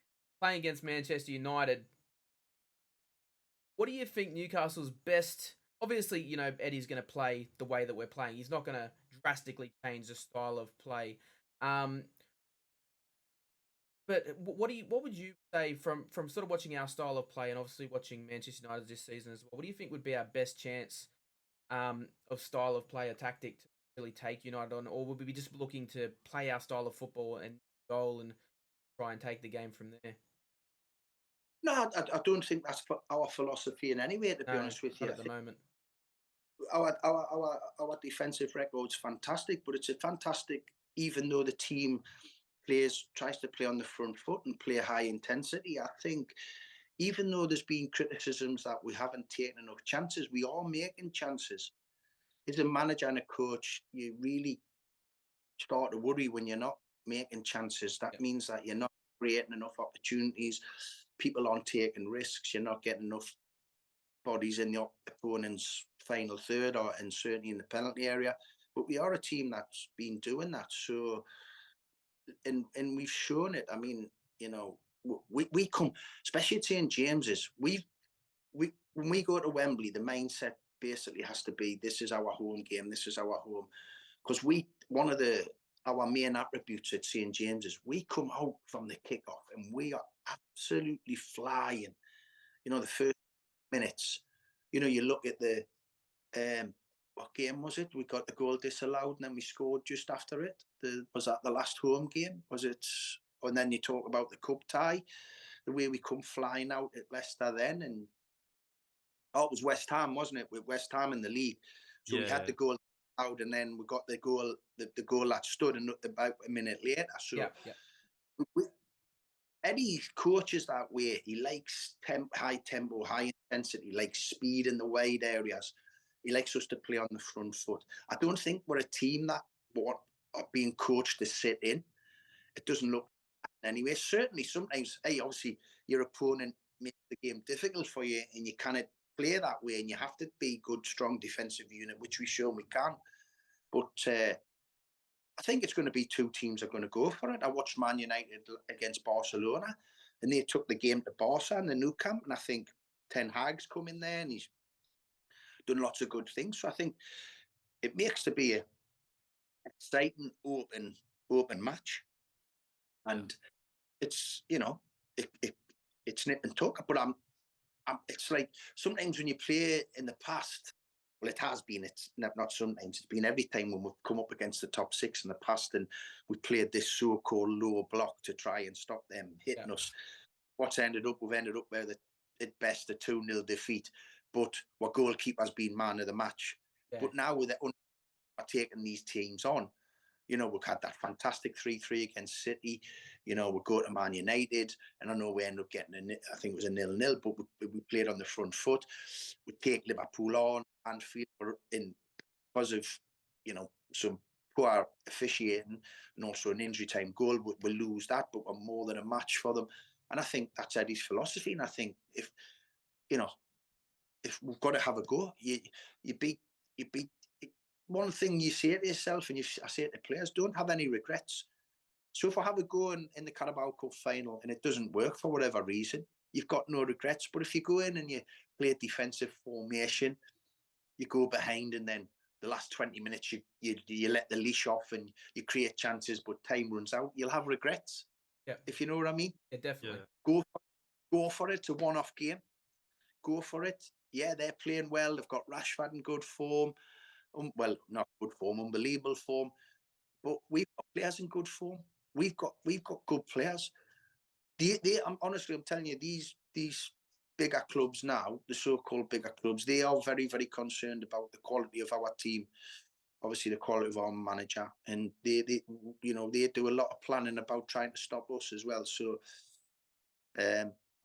playing against Manchester United. What do you think Newcastle's best? Obviously, you know Eddie's going to play the way that we're playing. He's not going to drastically change the style of play. Um, but what would you say from sort of watching our style of play and obviously watching Manchester United this season as well? What do you think would be our best chance of style of play or tactic to really take United on, or would we be just looking to play our style of football and goal and try and take the game from there? No, I don't think that's our philosophy in any way, to be No, honest with not you. I at the think moment. our defensive record's fantastic, but it's a fantastic, even though the team tries to play on the front foot and play high intensity. I think even though there's been criticisms that we haven't taken enough chances, we are making chances. As a manager and a coach, you really start to worry when you're not making chances. That Yeah, means that you're not creating enough opportunities. People aren't taking risks. You're not getting enough bodies in the opponent's final third, or and certainly in the penalty area. But we are a team that's been doing that. So, and we've shown it. I mean, you know, we come, especially at St James's. We when we go to Wembley, the mindset basically has to be: this is our home game. This is our home. Because one of our main attributes at St James's, we come out from the kickoff and we are absolutely flying. You know, the first minutes. You know, you look at the what game was it? We got the goal disallowed and then we scored just after it. Was that the last home game? Was it? And then you talk about the cup tie, the way we come flying out at Leicester then, and it was West Ham, wasn't it? With West Ham in the league, so we had yeah, the goal out, and then we got the goal, the goal that stood, and about a minute later. So yeah. we, Eddie coaches that way. He likes high tempo, high intensity, likes speed in the wide areas. He likes us to play on the front foot. I don't think we're a team that are being coached to sit in. It doesn't look anyway. Certainly, sometimes, hey, obviously, your opponent makes the game difficult for you, and you cannot play that way, and you have to be good, strong defensive unit, which we've shown we can. But I think it's going to be two teams are going to go for it. I watched Man United against Barcelona, and they took the game to Barca in the new camp, and I think Ten Hag's come in there, and he's done lots of good things. So I think it makes to be a exciting, open match. and it's it's nip and tuck. But it's like sometimes when you play in the past, well, it has been. It's not sometimes. It's been every time when we've come up against the top six in the past, and we played this so-called low block to try and stop them hitting us. We've ended up with at best a 2-0 defeat, but our goalkeeper's been man of the match. Yeah. But now we're taking these teams on. We've had that fantastic 3-3 against City. We go to Man United, and I know we end up getting I think it was a 0-0, but we played on the front foot. We take Liverpool on and feel in because of some poor officiating and also an injury time goal. We lose that, but we're more than a match for them. And I think that's Eddie's philosophy. And I think if we've got to have a go, you beat. One thing you say to yourself, and I say to players, don't have any regrets. So if I have a go in the Carabao Cup final and it doesn't work for whatever reason, you've got no regrets. But if you go in and you play a defensive formation, you go behind, and then the last 20 minutes you let the leash off and you create chances, but time runs out, you'll have regrets. Yeah. If you know what I mean. Yeah, definitely. Go for it. It's a one-off game. Go for it. Yeah, they're playing well. They've got Rashford in good form. Well, not good form, unbelievable form. But we've got players in good form. We've got good players. I'm telling you, these bigger clubs now, the so-called bigger clubs, they are very, very concerned about the quality of our team. Obviously, the quality of our manager, and they do a lot of planning about trying to stop us as well. So,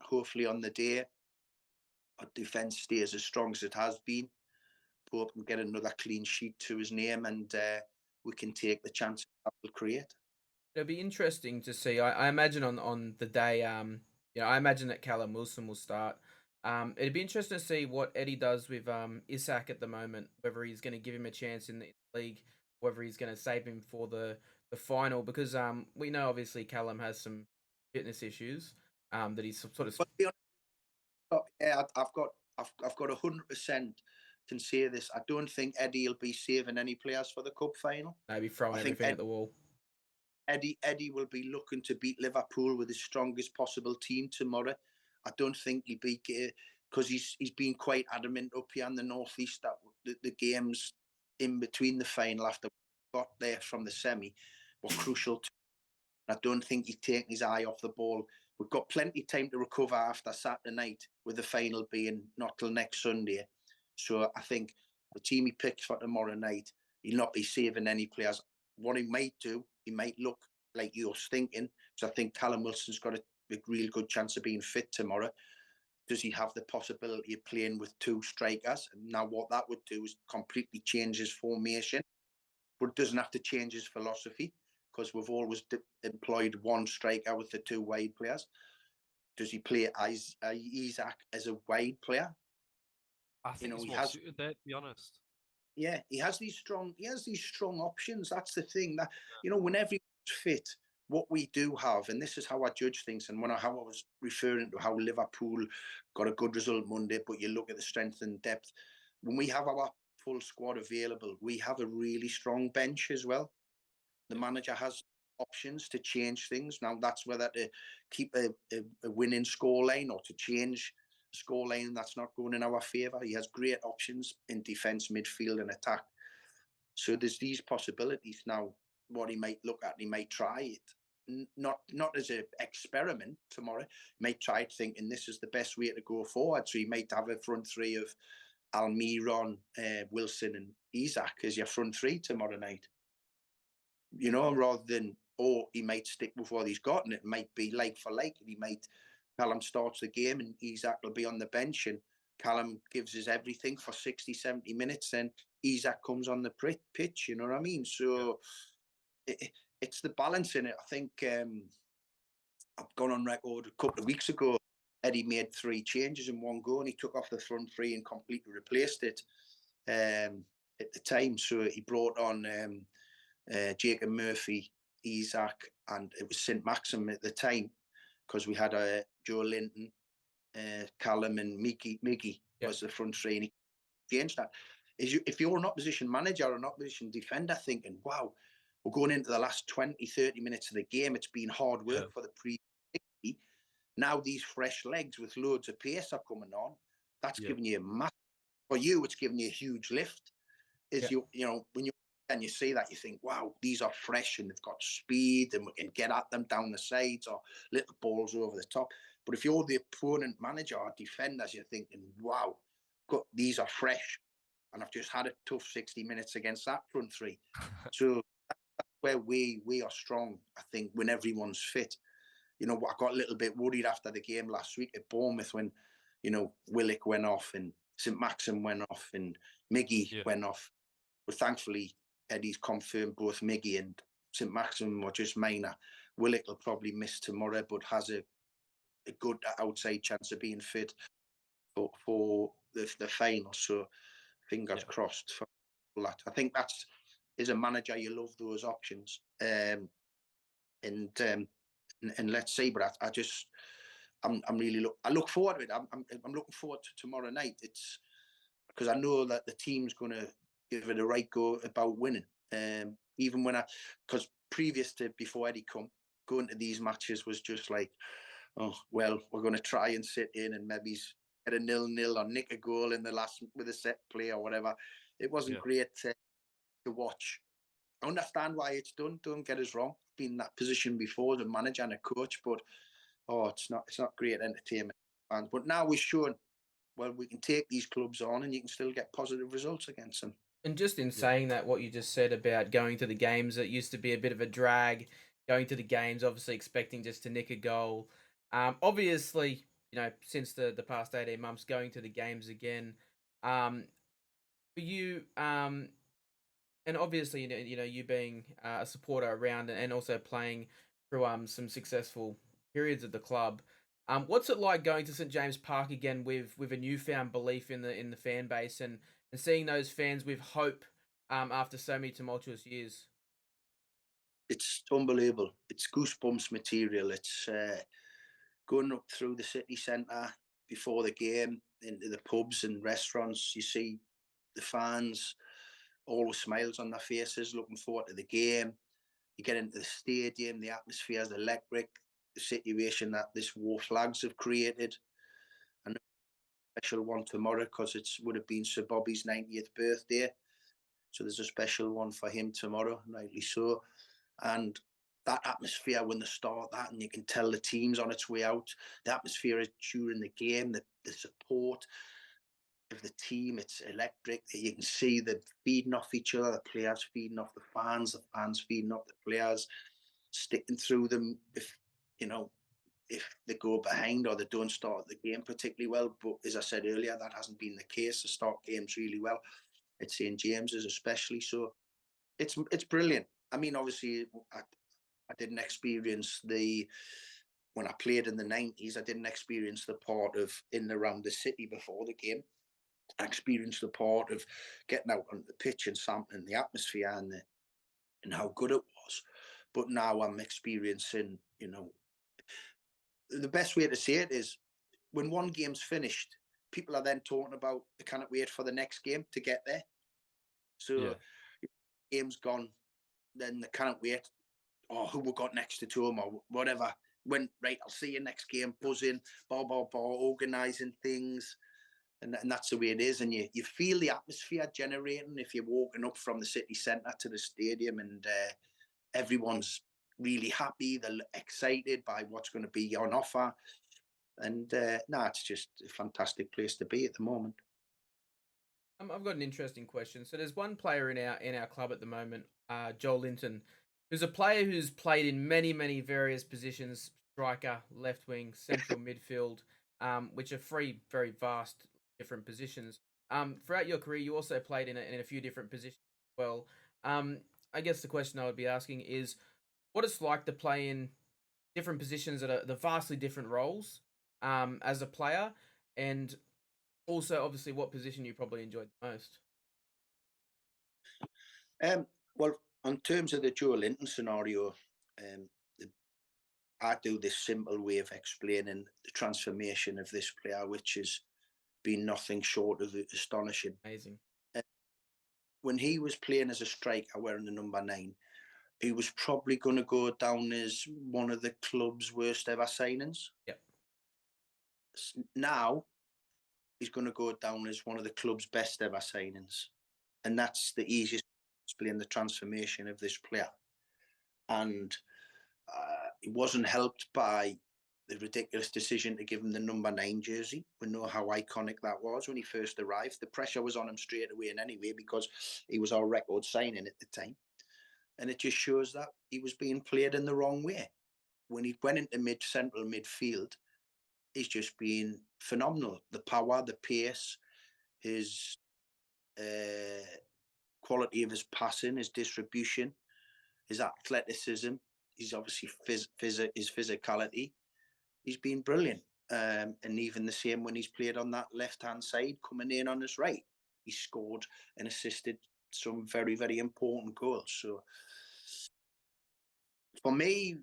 hopefully, on the day, our defence stays as strong as it has been. Pope can get another clean sheet to his name, and we can take the chance that will create. It'll be interesting to see. I imagine on the day, I imagine that Callum Wilson will start. It'd be interesting to see what Eddie does with Isak at the moment. Whether he's going to give him a chance in the league, whether he's going to save him for the final, because we know obviously Callum has some fitness issues. That he's sort of. Yeah, I've got 100% can say this. I don't think Eddie will be saving any players for the cup final. Maybe throwing everything at the wall. Eddie will be looking to beat Liverpool with his strongest possible team tomorrow. I don't think he'll be, because he's been quite adamant up here in the northeast that the games in between the final after we got there from the semi were crucial. I don't think he's taking his eye off the ball. We've got plenty of time to recover after Saturday night, with the final being not till next Sunday. So I think the team he picks for tomorrow night, he'll not be saving any players. What he might do, he might look like you're thinking. So I think Callum Wilson's got a real good chance of being fit tomorrow. Does he have the possibility of playing with two strikers? Now, what that would do is completely change his formation, but it doesn't have to change his philosophy, because we've always employed one striker with the two wide players. Does he play Isak as a wide player? I think he's more suited there, to be honest. Yeah, he has these strong options. That's the thing. That when everyone's fit, what we do have, and this is how I judge things, and how I was referring to how Liverpool got a good result Monday, but you look at the strength and depth. When we have our full squad available, we have a really strong bench as well. The manager has options to change things. Now, that's whether to keep a winning scoreline or to change scoreline that's not going in our favour. He has great options in defence, midfield and attack. So there's these possibilities. Now, what he might look at, he might try it. Not as an experiment tomorrow. He might try it thinking this is the best way to go forward. So he might have a front three of Almiron, Wilson and Isak as your front three tomorrow night. Rather than, or he might stick with what he's got, and it might be like for like. Callum starts the game and Isak will be on the bench, and Callum gives his everything for 60, 70 minutes, and Isak comes on the pitch, you know what I mean? So it's the balance in it. I think I've gone on record a couple of weeks ago, Eddie made 3 changes in one go, and he took off the front 3 and completely replaced it at the time. So he brought on Jacob Murphy, Isak, and it was St. Maxim at the time, because we had Joe Linton, Callum and Miggy was the front 3, and he changed that. If you're an opposition manager or an opposition defender thinking, wow, we're going into the last 20, 30 minutes of the game. It's been hard work Yeah. for the pre. Now these fresh legs with loads of pace are coming on. That's Yeah. giving you a massive, for you, it's giving you a huge lift. Is Yeah. you know, when you see that, you think, wow, these are fresh and they've got speed and we can get at them down the sides or little balls over the top. But if you're the opponent manager or defenders, you're thinking, wow, these are fresh. And I've just had a tough 60 minutes against that front three. So that's where we are strong, I think, when everyone's fit. You know, I got a little bit worried after the game last week at Bournemouth when, you know, Willock went off and St. Maxim went off and Miggy went off. But thankfully, Eddie's confirmed both Miggy and St. Maxim were just minor. Willock will probably miss tomorrow, but has a good outside chance of being fit for the final. So fingers crossed for that. I think that's, as a manager, you love those options. And let's see. But I just, I'm really I look forward to it. I'm looking forward to tomorrow night. It's because I know that the team's going to give it a right go about winning. Even when because previous to before Eddie come, going to these matches was just like, oh well, we're going to try and sit in and maybe get a 0-0 or nick a goal in the last with a set play or whatever. It wasn't great to watch. I understand why it's done. Don't get us wrong. Been in that position before, the manager and a coach, but it's not great entertainment. But now we're showing, well, we can take these clubs on and you can still get positive results against them. And just in saying that, what you just said about going to the games, it used to be a bit of a drag. Going to the games, obviously expecting just to nick a goal. Obviously, you know, since the past 18 months, going to the games again. For you, and obviously, you know, you being a supporter around and also playing through some successful periods of the club. What's it like going to St James Park again with a newfound belief in the fan base and seeing those fans with hope after so many tumultuous years? It's unbelievable. It's goosebumps material. It's going up through the city centre before the game into the pubs and restaurants. You see the fans, all with smiles on their faces, looking forward to the game. You get into the stadium, the atmosphere is electric. The situation that this War Flags have created, and a special one tomorrow because it would have been Sir Bobby's 90th birthday. So there's a special one for him tomorrow, rightly so. And that atmosphere when they start that, and you can tell the team's on its way out. The atmosphere is during the game, the support of the team, it's electric. You can see them feeding off each other, the players feeding off the fans feeding off the players, sticking through them if, you know, if they go behind or they don't start the game particularly well. But as I said earlier, that hasn't been the case. They start games really well at St James's especially. So it's brilliant. I mean, obviously, I didn't experience when I played in the 90s, I didn't experience the part of in and around the city before the game. I experienced the part of getting out on the pitch and sampling the atmosphere and how good it was. But now I'm experiencing, you know, the best way to say it is when one game's finished, people are then talking about they cannot wait for the next game to get there. So game's gone, then they cannot wait. Or who we got next to him or whatever. When right, I'll see you next game, buzzing, organising things. And that's the way it is. And you feel the atmosphere generating if you're walking up from the city centre to the stadium and everyone's really happy. They're excited by what's going to be on offer. And it's just a fantastic place to be at the moment. I've got an interesting question. So there's one player in our club at the moment, Joel Linton, who's a player who's played in many various positions: striker, left wing, central midfield, which are three very vast different positions. Throughout your career, you also played in a few different positions as well. I guess the question I would be asking is, what it's like to play in different positions that are the vastly different roles as a player, and also obviously what position you probably enjoyed the most. Well, in terms of the Joe Linton scenario, I do this simple way of explaining the transformation of this player, which has been nothing short of astonishing. Amazing. When he was playing as a striker wearing the number 9, he was probably going to go down as one of the club's worst ever signings. Yep. Now he's going to go down as one of the club's best ever signings, and that's the easiest way to explain the transformation of this player. And he wasn't helped by the ridiculous decision to give him the number 9 jersey. We know how iconic that was when he first arrived. The pressure was on him straight away and anyway, because he was our record signing at the time. And it just shows that he was being played in the wrong way. When he went into central midfield, he's just been phenomenal. The power, the pace, his quality of his passing, his distribution, his athleticism, he's obviously his physicality. He's been brilliant. And even the same when he's played on that left-hand side, coming in on his right, he scored and assisted some very, very important goals. So for me, it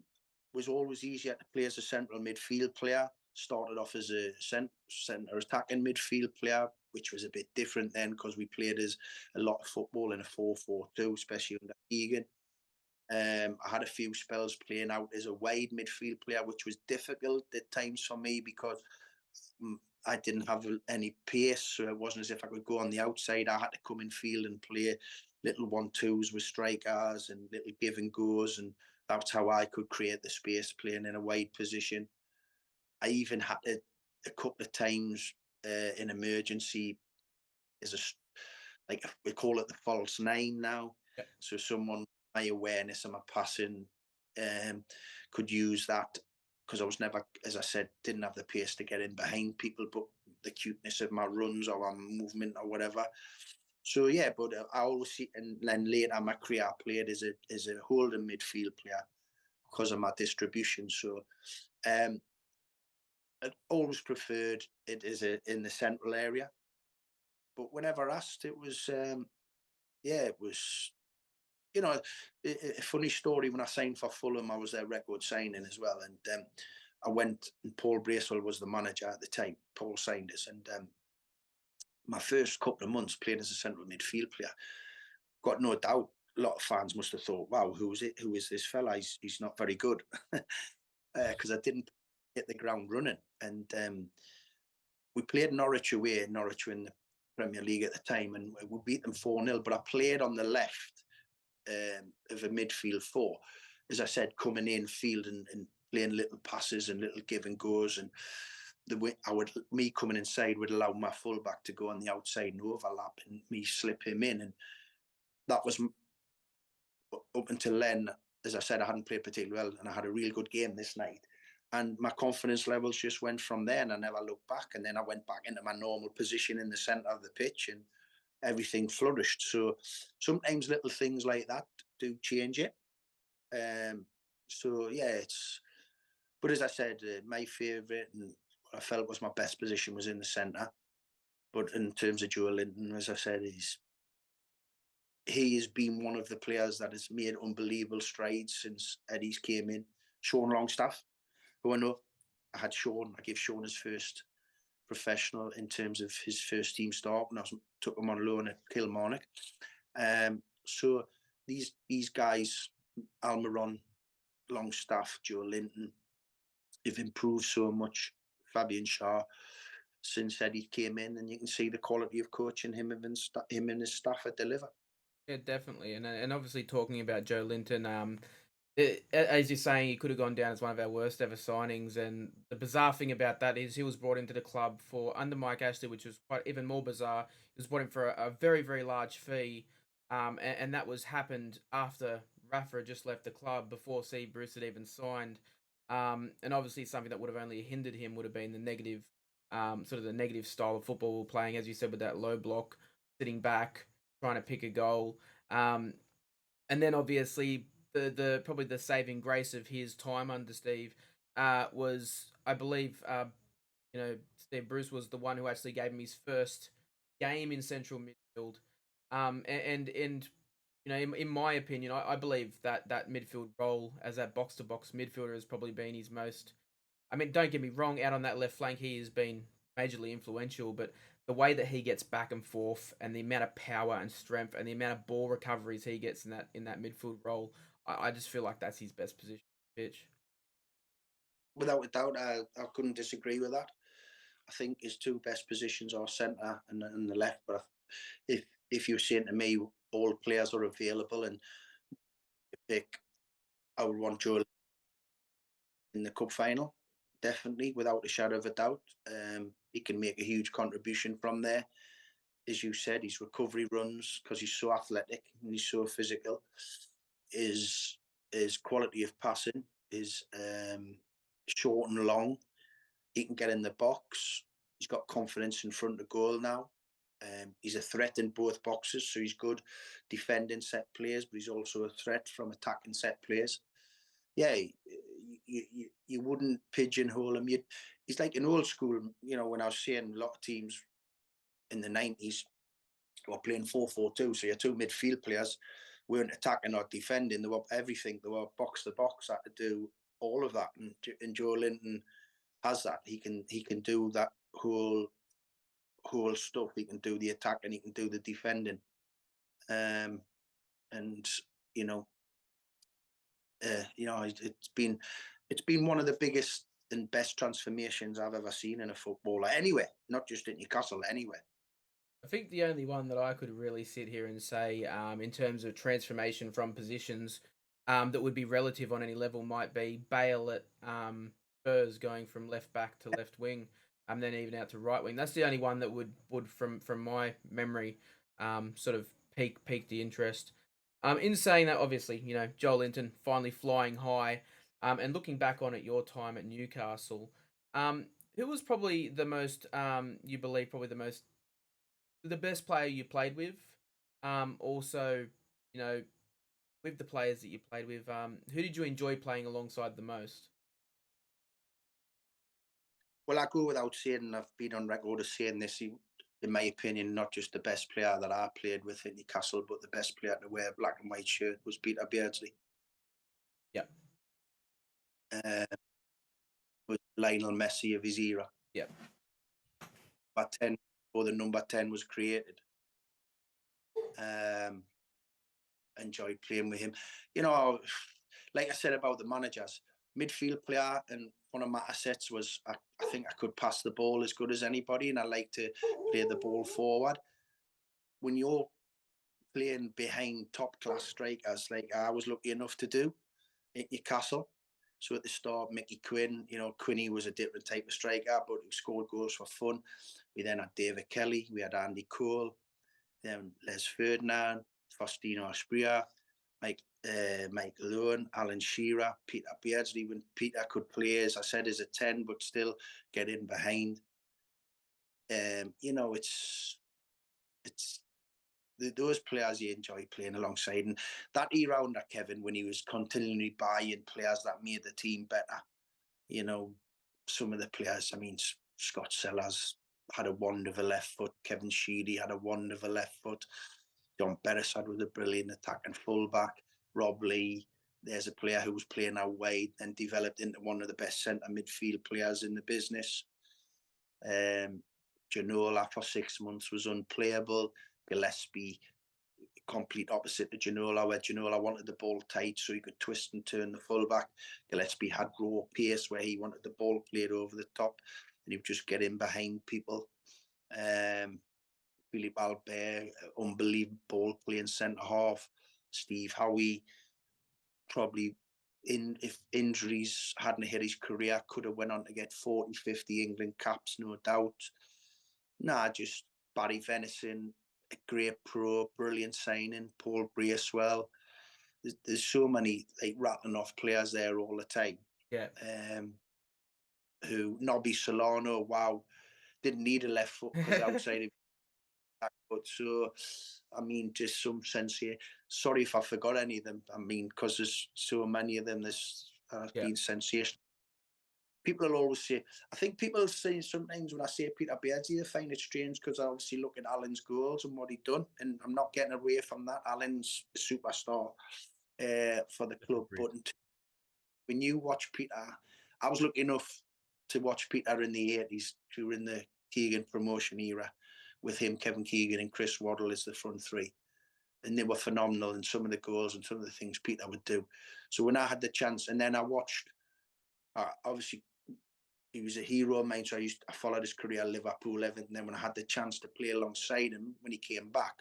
was always easier to play as a central midfield player. Started off as a centre attacking midfield player, which was a bit different then because we played as a lot of football in a 4-4-2, especially under Egan. I had a few spells playing out as a wide midfield player, which was difficult at times for me because I didn't have any pace, so it wasn't as if I could go on the outside. I had to come in field and play little 1-2s with strikers and little give and goes, and that's how I could create the space playing in a wide position. I even had to, a couple of times in emergency, as a, like we call it the false 9 now. Yep. So someone, my awareness and my passing could use that, because I was never, as I said, didn't have the pace to get in behind people, but the cuteness of my runs or my movement or whatever. So yeah, but I always see, and then later in my career I played as a holding midfield player because of my distribution. So I always preferred it as in the central area. But whenever asked, it was it was, you know, a funny story. When I signed for Fulham, I was their record signing as well, and I went, and Paul Bracewell was the manager at the time. Paul signed us, and my first couple of months playing as a central midfield player, got no doubt, a lot of fans must have thought, wow, who is it? Who is this fella? He's not very good. Because I didn't hit the ground running. And we played Norwich away. Norwich were in the Premier League at the time, and we beat them 4-0. But I played on the left of a midfield 4. As I said, coming in field and playing little passes and little give and goes. And me coming inside would allow my fullback to go on the outside and overlap, and me slip him in. And that was up until then. As I said, I hadn't played particularly well, and I had a real good game this night. And my confidence levels just went from there, and I never looked back. And then I went back into my normal position in the centre of the pitch, and everything flourished. So sometimes little things like that do change it. So yeah, but as I said, my favourite and what I felt was my best position was in the centre. But in terms of Joe Linton, as I said, he has been one of the players that has made unbelievable strides since Eddie's came in. Sean Longstaff, who I know, I gave Sean his first professional in terms of his first team start when I took him on loan at Kilmarnock. So these guys, Almiron, Longstaff, Joe Linton, have improved so much. Fabian Shaw, since Eddie came in, and you can see the quality of coaching him and his staff have delivered. Yeah, definitely, and obviously talking about Joe Linton, as you're saying, he could have gone down as one of our worst ever signings. And the bizarre thing about that is he was brought into the club for under Mike Ashley, which was quite even more bizarre. He was brought in for a very, very large fee, and that was happened after Rafa had just left the club, before Steve Bruce had even signed. And obviously something that would have only hindered him would have been the negative, sort of the negative style of football we're playing, as you said, with that low block, sitting back, trying to pick a goal. And then obviously the probably the saving grace of his time under Steve was, I believe, Steve Bruce was the one who actually gave him his first game in central midfield. And in my opinion, I believe that midfield role as that box to box midfielder has probably been his most. I mean, don't get me wrong, out on that left flank he has been majorly influential, but the way that he gets back and forth, and the amount of power and strength, and the amount of ball recoveries he gets in that midfield role, I just feel like that's his best position on the pitch. Without a doubt, I couldn't disagree with that. I think his two best positions are centre and the left. But if you're saying to me all players are available and pick, I would want Joe in the cup final, definitely, without a shadow of a doubt. He can make a huge contribution from there. As you said, his recovery runs, because he's so athletic and he's so physical, his quality of passing is short and long. He can get in the box. He's got confidence in front of goal now. He's a threat in both boxes, so he's good defending set players, but he's also a threat from attacking set players. Yeah, you wouldn't pigeonhole him. He's like an old school, when I was seeing a lot of teams in the 90s were playing 4-4-2, so your two midfield players weren't attacking or defending. They were everything. They were box to box, had to do all of that. And Joe Linton has that. He can do that whole stuff. He can do the attack and he can do the defending. And it's been one of the biggest and best transformations I've ever seen in a footballer. Anywhere, not just at Newcastle, anywhere. I think the only one that I could really sit here and say, in terms of transformation from positions, that would be relative on any level might be Bale at Spurs going from left back to left wing, and then even out to right wing. That's the only one that would from my memory, sort of pique the interest. In saying that, obviously, Joel Linton finally flying high, and looking back on it, your time at Newcastle, who was probably the most, you believe, probably the best player you played with? Also, you know, with the players that you played with, who did you enjoy playing alongside the most? Well, I go without saying, and I've been on record as saying this, in my opinion, not just the best player that I played with at Newcastle, but the best player to wear a black and white shirt was Peter Beardsley. Yep. Uh, was Lionel Messi of his era. Yep. But 10, or the number 10 was created. Enjoyed playing with him. Like I said about the managers, midfield player, and one of my assets was I think I could pass the ball as good as anybody, and I like to play the ball forward. When you're playing behind top class strikers, like I was lucky enough to do at Newcastle. So at the start, Mickey Quinn, Quinny was a different type of striker, but he scored goals for fun. We then had David Kelly, we had Andy Cole, then Les Ferdinand, Faustino Asprilla, Mike Owen, Alan Shearer, Peter Beardsley. When Peter could play, as I said, as a 10, but still get in behind. It's those players you enjoy playing alongside. And that era under Kevin, when he was continually buying players that made the team better, some of the players, Scott Sellers had a wonderful left foot. Kevin Sheedy had a wonderful left foot. John Beresford was a brilliant attacking fullback. Rob Lee, there's a player who was playing out wide and developed into one of the best centre midfield players in the business. Ginola for 6 months was unplayable. Gillespie, complete opposite to Ginola, where Ginola wanted the ball tight so he could twist and turn the fullback. Gillespie had raw pace where he wanted the ball played over the top and he would just get in behind people. Philippe Albert, unbelievable ball playing centre half. Steve Howie, probably if injuries hadn't hit his career, could have went on to get 40, 50 England caps, no doubt. Just Barry Venison, a great pro, brilliant signing. Paul Bracewell. There's so many rattling off players there all the time. Yeah. Who Nobby Solano, wow, didn't need a left foot because outside of that foot. So, just some sense here. Sorry if I forgot any of them. Because there's so many of them. There's been sensational. People will always say, I think people say sometimes when I say Peter Beardsley, they find it strange because I obviously look at Alan's goals and what he'd done. And I'm not getting away from that. Alan's a superstar for the club. But when you watch Peter, I was lucky enough to watch Peter in the 80s during the Keegan promotion era. with him, Kevin Keegan, and Chris Waddle as the front three. And they were phenomenal in some of the goals and some of the things Peter would do. So when I had the chance, and then I watched, obviously, he was a hero of mine. So I followed his career, Liverpool, Everton. And then when I had the chance to play alongside him when he came back,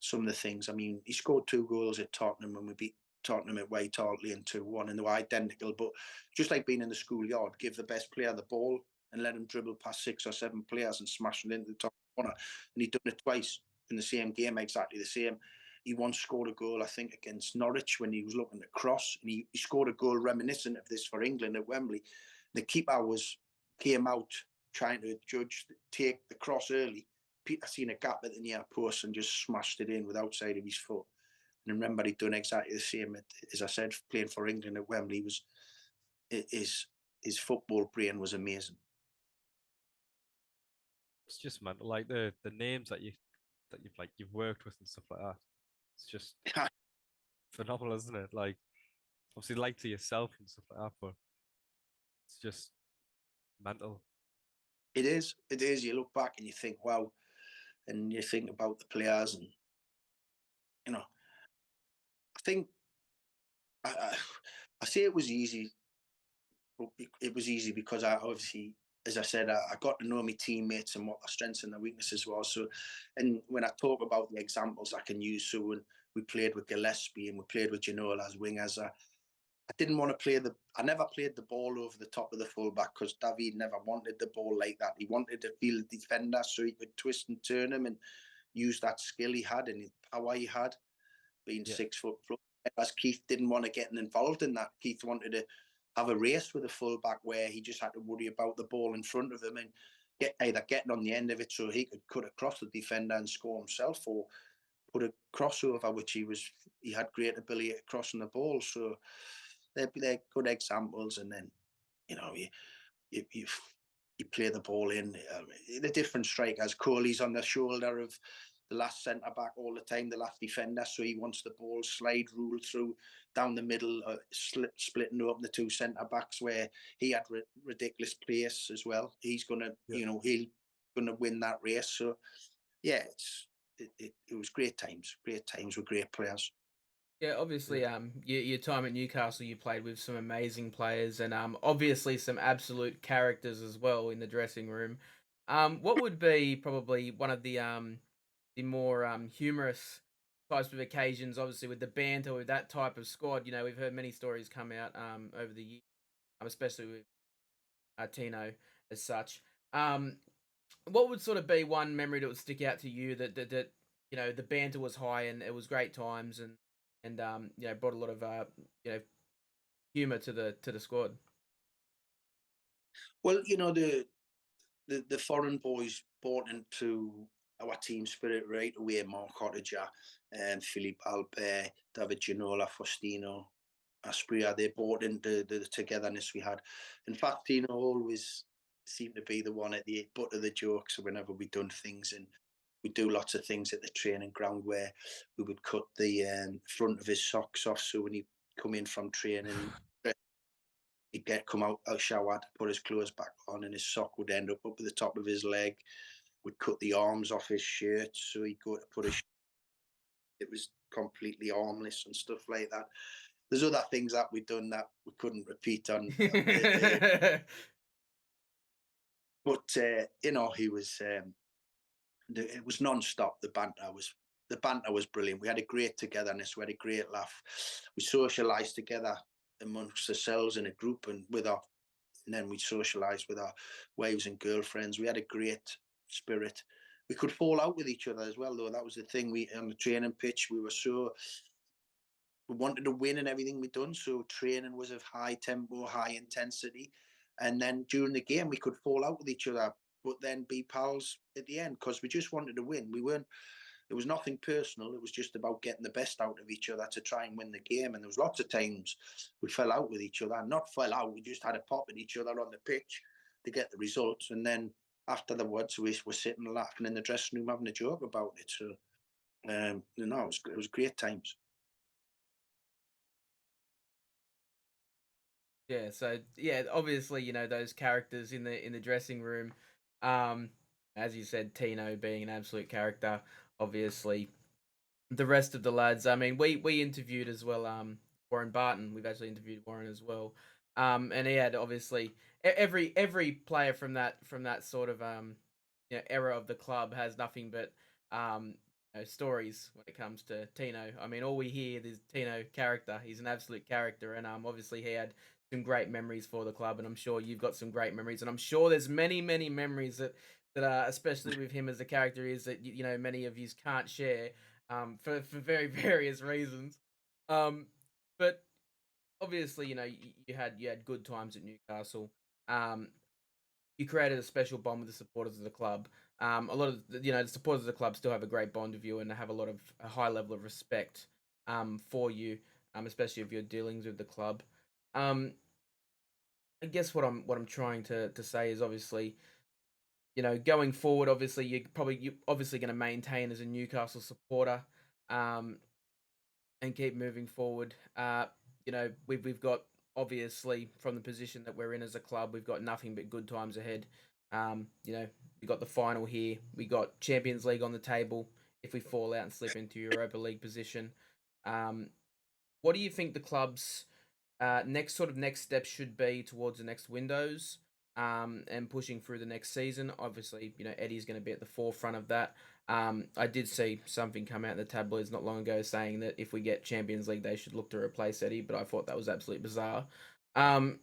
some of the things, I mean, he scored 2 goals at Tottenham when we beat Tottenham at White Hart Lane 2-1, and they were identical. But just like being in the schoolyard, give the best player the ball and let him dribble past 6 or 7 players and smash it into the top corner. And he'd done it twice in the same game, exactly the same. He once scored a goal, I think, against Norwich when he was looking to cross, and he scored a goal reminiscent of this for England at Wembley. The keeper came out trying to take the cross early. Peter seen a gap at the near post and just smashed it in with outside of his foot. And remember, he'd done exactly the same, as I said, playing for England at Wembley. His football brain was amazing. It's just mental, like the names that you've worked with and stuff like that. It's just phenomenal, isn't it? Like, obviously, like to yourself and stuff like that, but it's just mental. It is. It is. You look back and you think, wow, and you think about the players, and I think I say it was easy. It was easy because I obviously, as I said, I got to know my teammates and what their strengths and their weaknesses were. So, and when I talk about the examples I can use, so when we played with Gillespie and we played with Ginola as wingers, I didn't want to I never played the ball over the top of the fullback because David never wanted the ball like that. He wanted to feel the defender so he could twist and turn him and use that skill he had and the power he had, being 6 foot plus. As Keith didn't want to get involved in that. Keith wanted to have a race with a fullback where he just had to worry about the ball in front of him and either getting on the end of it so he could cut across the defender and score himself, or put a crossover, which he had great ability at crossing the ball. So they're good examples. And then you play the ball in. The different strikers, Coley's on the shoulder of the last centre back all the time, the last defender, so he wants the ball slide rule through down the middle, splitting up the 2 centre backs where he had ridiculous pace as well. He's gonna, he's gonna win that race. So yeah, it was great times with great players. Yeah, obviously, your time at Newcastle, you played with some amazing players, and obviously some absolute characters as well in the dressing room. What would be probably one of the more humorous types of occasions, obviously with the banter with that type of squad? You know, we've heard many stories come out over the years, especially with Tino as such. Um, what would sort of be one memory that would stick out to you that the banter was high and it was great times and brought a lot of humor to the squad? Well, the foreign boys bought into our team spirit right away. Mark Cottager, Philippe Albert, David Ginola, Faustino, Aspria. They bought into the togetherness we had. In fact, Tino always seemed to be the one at the butt of the jokes whenever we'd done things. And we do lots of things at the training ground where we would cut the front of his socks off. So when he come in from training, he'd come out shower to put his clothes back on, and his sock would end up at the top of his leg. We'd cut the arms off his shirt, so he'd go to put his. It was completely armless and stuff like that. There's other things that we'd done that we couldn't repeat on. But he was. It was non-stop. The banter was brilliant. We had a great togetherness. We had a great laugh. We socialised together amongst ourselves in a group and then we socialised with our wives and girlfriends. We had a great spirit. We could fall out with each other as well, though. That was the thing. We on the training pitch, we wanted to win in everything we'd done. So training was of high tempo, high intensity. And then during the game, we could fall out with each other, but then be pals at the end because we just wanted to win. There was nothing personal. It was just about getting the best out of each other to try and win the game. And there was lots of times we fell out with each other. Not fell out, we just had a pop at each other on the pitch to get the results. And then afterwards, we were sitting and laughing in the dressing room having a joke about it. So, it was great times. Yeah, so yeah, obviously, those characters in the dressing room, as you said, Tino being an absolute character. Obviously, the rest of the lads. I mean, we interviewed as well. Warren Barton. We've actually interviewed Warren as well. And he had obviously every player from that sort of era of the club has nothing but stories when it comes to Tino. I mean, all we hear is Tino character. He's an absolute character, and obviously he had some great memories for the club, and I'm sure you've got some great memories, and I'm sure there's many memories that are especially with him as a character is that many of you can't share for very various reasons. Um, but obviously, you had good times at Newcastle. Um, you created a special bond with the supporters of the club. A lot of the supporters of the club still have a great bond with you and have a high level of respect for you, especially if your dealings with the club. Um, I guess what I'm trying to say is obviously going forward, obviously you're obviously going to maintain as a Newcastle supporter. Um, and keep moving forward. We've got obviously from the position that we're in as a club, we've got nothing but good times ahead. We got the final here. We got Champions League on the table. If we fall out and slip into Europa League position, um, what do you think the club's next steps should be towards the next windows, and pushing through the next season? Obviously, Eddie's going to be at the forefront of that. I did see something come out in the tabloids not long ago saying that if we get Champions League, they should look to replace Eddie, but I thought that was absolutely bizarre. Um,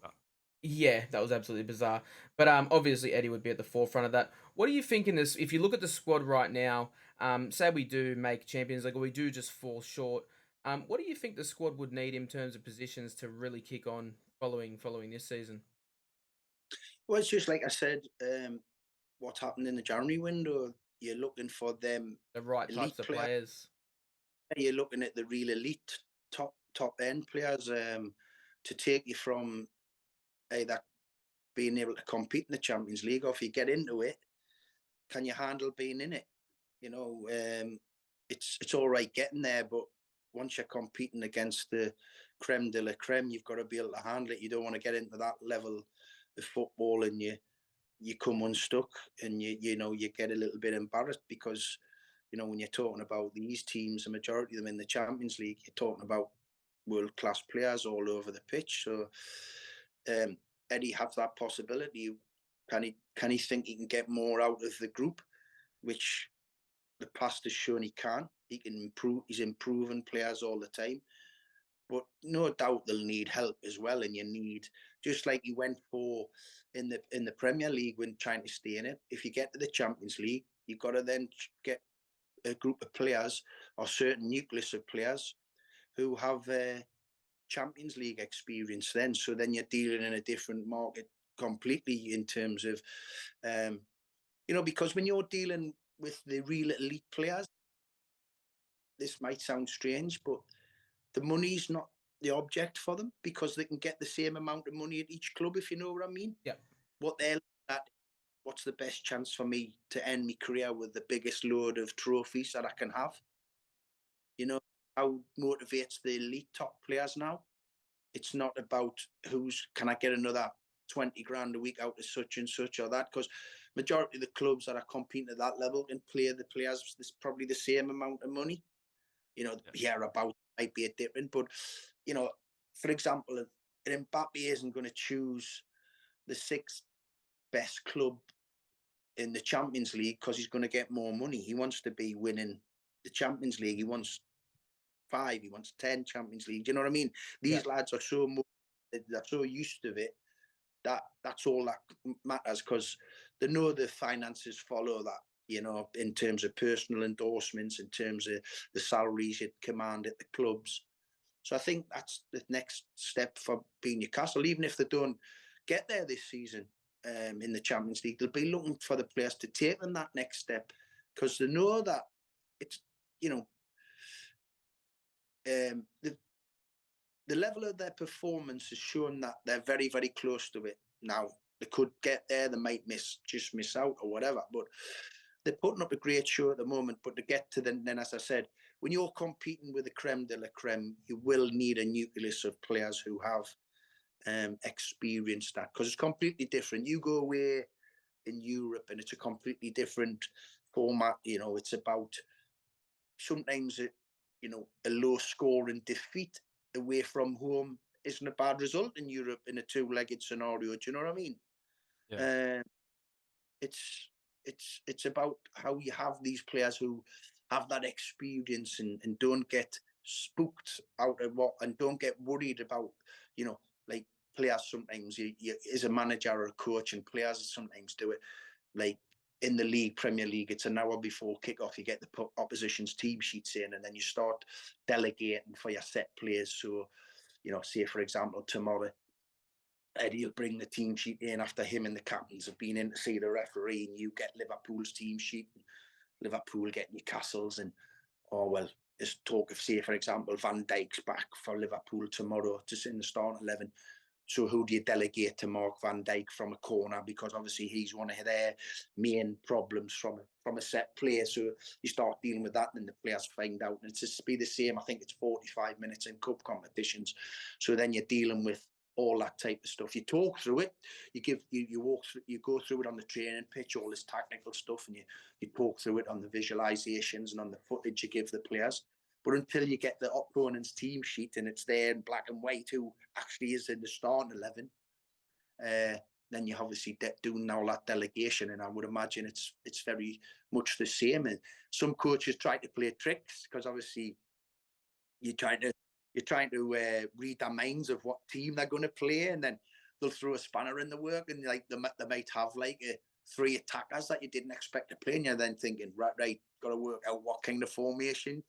yeah, that was absolutely bizarre. But obviously Eddie would be at the forefront of that. What do you think in this? If you look at the squad right now, say we do make Champions League or we do just fall short, what do you think the squad would need in terms of positions to really kick on following this season? Well, it's just like I said, what happened in the January window. You're looking for them The right types elite of players. players. You're looking at the real elite, top end players, to take you from either being able to compete in the Champions League, or if you get into it, can you handle being in it? You know, it's all right getting there, but once you're competing against the creme de la creme, you've got to be able to handle it. You don't want to get into that level of football and you come unstuck, and you get a little bit embarrassed because when you're talking about these teams, the majority of them in the Champions League, you're talking about world class players all over the pitch. So Eddie have that possibility. Can he think he can get more out of the group, which the past has shown he can. He can improve. He's improving players all the time. But no doubt they'll need help as well, and you need, just like you went for in the Premier League when trying to stay in it. If you get to the Champions League, you've got to then get a group of players or certain nucleus of players who have Champions League experience. Then you're dealing in a different market completely in terms of, because when you're dealing with the real elite players, this might sound strange, but the money's not the object for them because they can get the same amount of money at each club, if you know what I mean. Yeah. What they're at, what's the best chance for me to end my career with the biggest load of trophies that I can have? How motivates the elite top players now? It's not about can I get another 20 grand a week out of such and such or that, because majority of the clubs that are competing at that level can play the players this probably the same amount of money. Here about might be a different, but for example, an Mbappe isn't going to choose the sixth best club in the Champions League because he's going to get more money. He wants to be winning the Champions League. He wants 5, he wants 10 Champions League. Do you know what I mean? These lads are they're so used to it that's all that matters, because they know the finances follow that. In terms of personal endorsements, in terms of the salaries you command at the clubs. So I think that's the next step for being Newcastle. Even if they don't get there this season in the Champions League, they'll be looking for the players to take them that next step, because they know that it's, the level of their performance has shown that they're very, very close to it. Now, they could get there, they might miss out or whatever, but they're putting up a great show at the moment. But to get to then, as I said, when you're competing with the creme de la creme, you will need a nucleus of players who have experienced that, because it's completely different. You go away in Europe, and it's a completely different format. You know, it's about sometimes a low scoring defeat away from home isn't a bad result in Europe in a two-legged scenario. Do you know what I mean? Yeah. It's it's about how you have these players who have that experience and don't get spooked out of what, and don't get worried about, like players sometimes you as a manager or a coach, and players sometimes do it, like in the league, Premier League, it's an hour before kickoff. You get the opposition's team sheets in, and then you start delegating for your set players. So, say for example, tomorrow, Eddie will bring the team sheet in after him and the captains have been in to see the referee, and you get Liverpool's team sheet, and Liverpool get Newcastle's, and well, there's talk of, say for example, Van Dijk's back for Liverpool tomorrow to sit in the starting 11. So who do you delegate to Mark Van Dijk from a corner? Because obviously he's one of their main problems from a set play. So you start dealing with that, and the players find out. And it's just be the same. I think it's 45 minutes in cup competitions. So then you're dealing with all that type of stuff. You talk through it. You walk through. You go through it on the training pitch, all this technical stuff, and you talk through it on the visualizations and on the footage you give the players. But until you get the opponent's team sheet and it's there in black and white who actually is in the starting 11, then you're obviously doing all that delegation. And I would imagine it's very much the same. And some coaches try to play tricks because obviously you're trying to read their minds of what team they're going to play, and then they'll throw a spanner in the work, and like they might have like three attackers that you didn't expect to play, and you're then thinking, right, got to work out what kind of formation.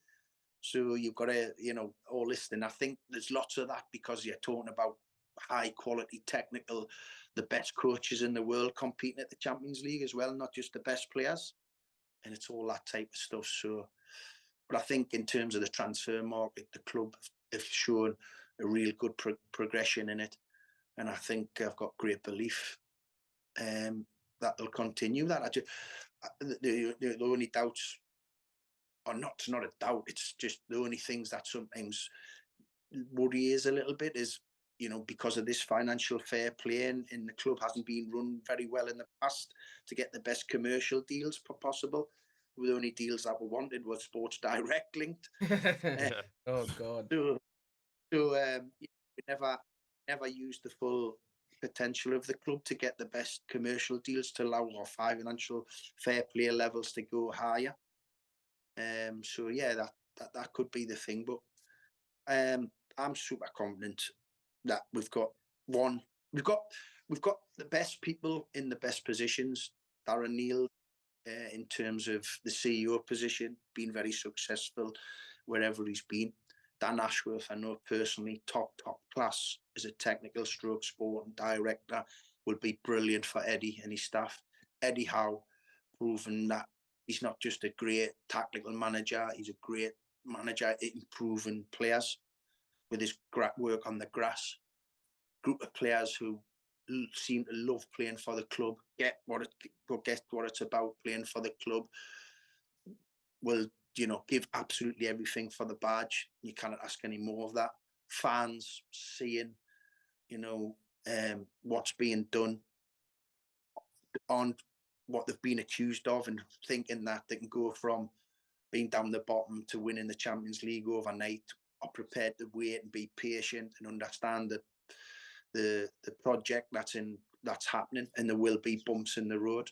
So you've got to, all this. And I think there's lots of that because you're talking about high quality technical, the best coaches in the world competing at the Champions League as well, not just the best players. And it's all that type of stuff. So, but I think in terms of the transfer market, the club have shown a real good progression in it. And I think I've got great belief that they'll continue that. The only doubts, or not, it's not a doubt, it's just the only things that sometimes worry is a little bit is, because of this financial fair play in the club hasn't been run very well in the past to get the best commercial deals possible. The only deals that were wanted were Sports Direct linked. Oh God. So we never used the full potential of the club to get the best commercial deals to allow our financial fair play levels to go higher. So yeah, that could be the thing, but I'm super confident that we've got the best people in the best positions. Darren Neal, in terms of the CEO position, been very successful wherever he's been. Dan Ashworth, I know personally, top class as a technical stroke sport and director, will be brilliant for Eddie and his staff. Eddie Howe, proven that he's not just a great tactical manager, he's a great manager at improving players with his work on the grass. Group of players who seem to love playing for the club, get what it's about, playing for the club, will give absolutely everything for the badge. You cannot ask any more of that. Fans seeing what's being done on what they've been accused of, and thinking that they can go from being down the bottom to winning the Champions League overnight, are prepared to wait and be patient and understand that the project that's happening, and there will be bumps in the road.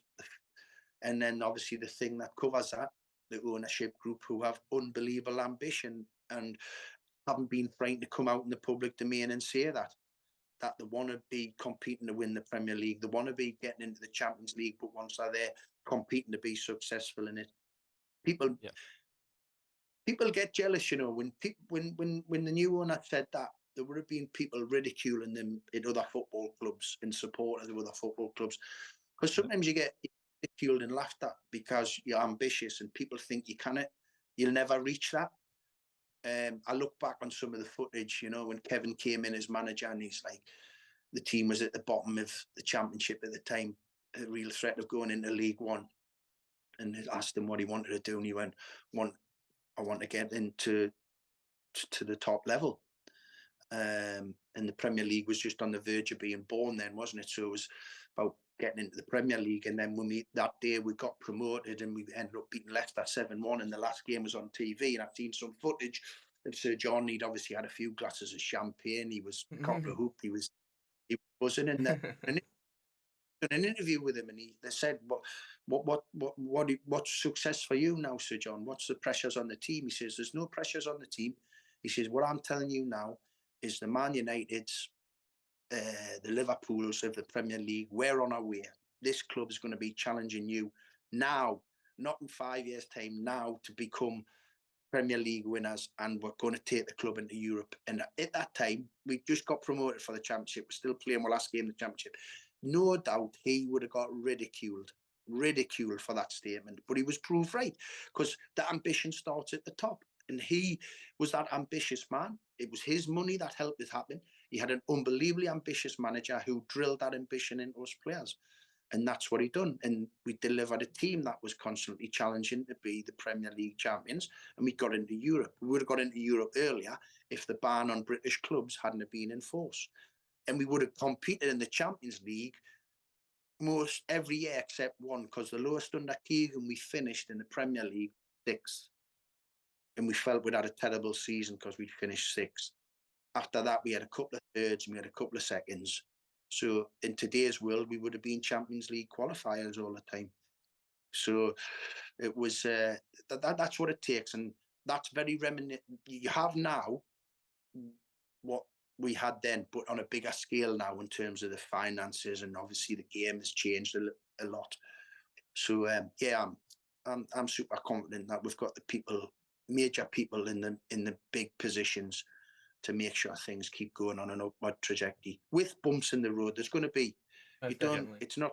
And then obviously the thing that covers that, the ownership group, who have unbelievable ambition and haven't been frightened to come out in the public domain and say that they want to be competing to win the Premier League, they want to be getting into the Champions League, but once they're there, competing to be successful in it. People get jealous, when the new owner said that, there would have been people ridiculing them in other football clubs, in support of the other football clubs, because sometimes you get ridiculed and laughed at because you're ambitious, and people think you'll never reach that. I look back on some of the footage, when Kevin came in as manager, and he's like, the team was at the bottom of the Championship at the time, a real threat of going into League One, and they asked him what he wanted to do, and he went, I want to get into the top level. and the Premier League was just on the verge of being born then, wasn't it? So it was about getting into the Premier League. And then when that day we got promoted and we ended up beating Leicester 7-1, and the last game was on TV. And I've seen some footage of Sir John. He'd obviously had a few glasses of champagne. He was cock a hoop. He was buzzing in there. And an interview with him, and they said, what's success for you now, Sir John? What's the pressures on the team? He says, there's no pressures on the team. He says, what I'm telling you now is the Man United's, the Liverpools of the Premier League, we're on our way. This club is going to be challenging you now, not in 5 years' time, now, to become Premier League winners, and we're going to take the club into Europe. And at that time, we just got promoted for the Championship. We're still playing our last game in the Championship. No doubt he would have got ridiculed for that statement, but he was proved right, because the ambition starts at the top, and he was that ambitious man. It was his money that helped it happen. He had an unbelievably ambitious manager who drilled that ambition into us players, and that's what he done. And we delivered a team that was constantly challenging to be the Premier League champions, and we got into Europe. We would have got into Europe earlier if the ban on British clubs hadn't have been in force, and we would have competed in the Champions League most every year except one, because the lowest under Keegan, we finished in the Premier League 6th, and we felt we'd had a terrible season because we'd finished 6th. After that, we had a couple of thirds and we had a couple of seconds. So in today's world, we would have been Champions League qualifiers all the time. So it was that's what it takes, and that's very reminiscent. You have now what we had then, but on a bigger scale now in terms of the finances, and obviously the game has changed a lot. So yeah, I'm super confident that we've got the people, major people in the big positions, to make sure things keep going on an upward trajectory. With bumps in the road, there's going to be. Definitely. It's not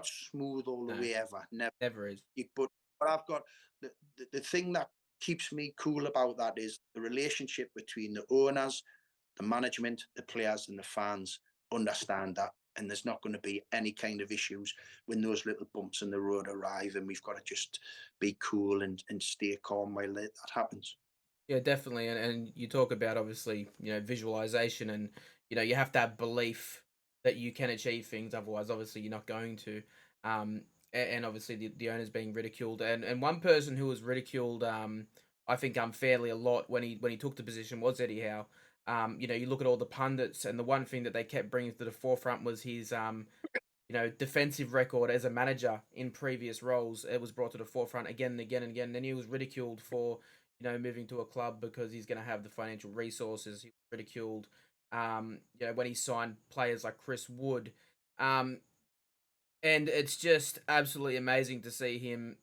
smooth all the way ever. Never is. But I've got the thing that keeps me cool about that is the relationship between the owners, the management, the players, and the fans understand that, and there's not going to be any kind of issues when those little bumps in the road arrive, and we've got to just be cool and stay calm while that happens. Yeah, definitely. And you talk about, obviously, visualization, and you have to have belief that you can achieve things. Otherwise, obviously, you're not going to. And obviously, the owner's being ridiculed. And one person who was ridiculed, I think unfairly a lot when he took the position, was Eddie Howe. You look at all the pundits, and the one thing that they kept bringing to the forefront was his defensive record as a manager in previous roles. It was brought to the forefront again and again and again. Then he was ridiculed for, moving to a club because he's going to have the financial resources. He was ridiculed, when he signed players like Chris Wood. And it's just absolutely amazing to see him,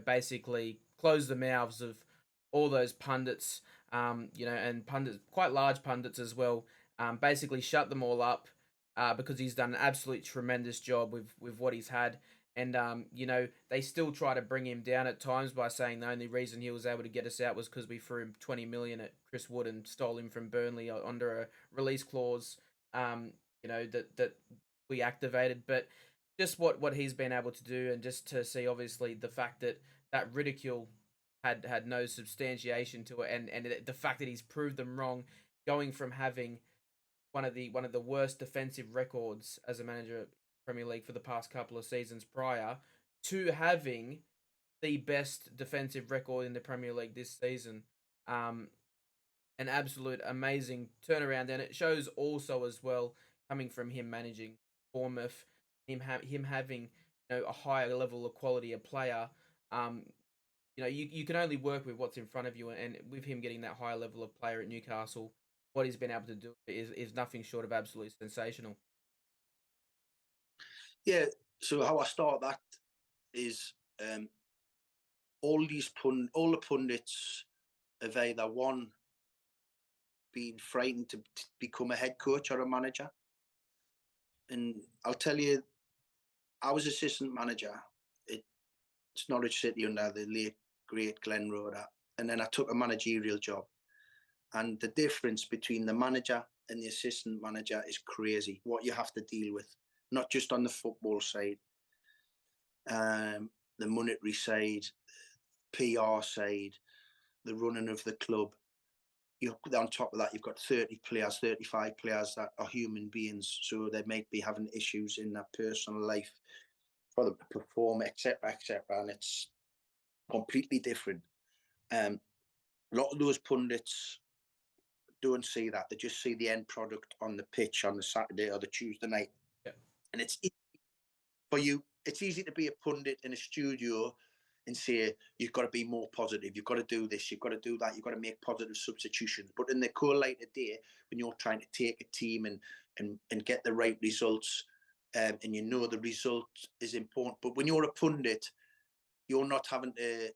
basically close the mouths of all those pundits, and pundits, quite large pundits as well, basically shut them all up, because he's done an absolute tremendous job with what he's had. And they still try to bring him down at times by saying the only reason he was able to get us out was because we threw him 20 million at Chris Wood and stole him from Burnley under a release clause, that we activated. But just what he's been able to do, and just to see, obviously, the fact that ridicule had no substantiation to it, and the fact that he's proved them wrong, going from having one of the worst defensive records as a manager at Premier League for the past couple of seasons prior, to having the best defensive record in the Premier League this season. An absolute amazing turnaround, and it shows also as well, coming from him managing Bournemouth, him having a higher level of quality of player. You can only work with what's in front of you, and with him getting that higher level of player at Newcastle, what he's been able to do is nothing short of absolutely sensational. Yeah. So how I start that is all the pundits have either one been frightened to become a head coach or a manager, and I'll tell you, I was assistant manager at Norwich City under the late great Glenn Roeder, and then I took a managerial job. And the difference between the manager and the assistant manager is crazy. What you have to deal with, not just on the football side, the monetary side, PR side, the running of the club. on top of that, you've got 30 players, 35 players that are human beings, so they might be having issues in their personal life for them to perform, etc., and it's completely different. A lot of those pundits don't see that; they just see the end product on the pitch on the Saturday or the Tuesday night, and it's easy for you. It's easy to be a pundit in a studio and say you've got to be more positive, you've got to do this, you've got to do that, you've got to make positive substitutions. But in the cool light of day, when you're trying to take a team and get the right results, and you know the result is important, but when you're a pundit, you're not having to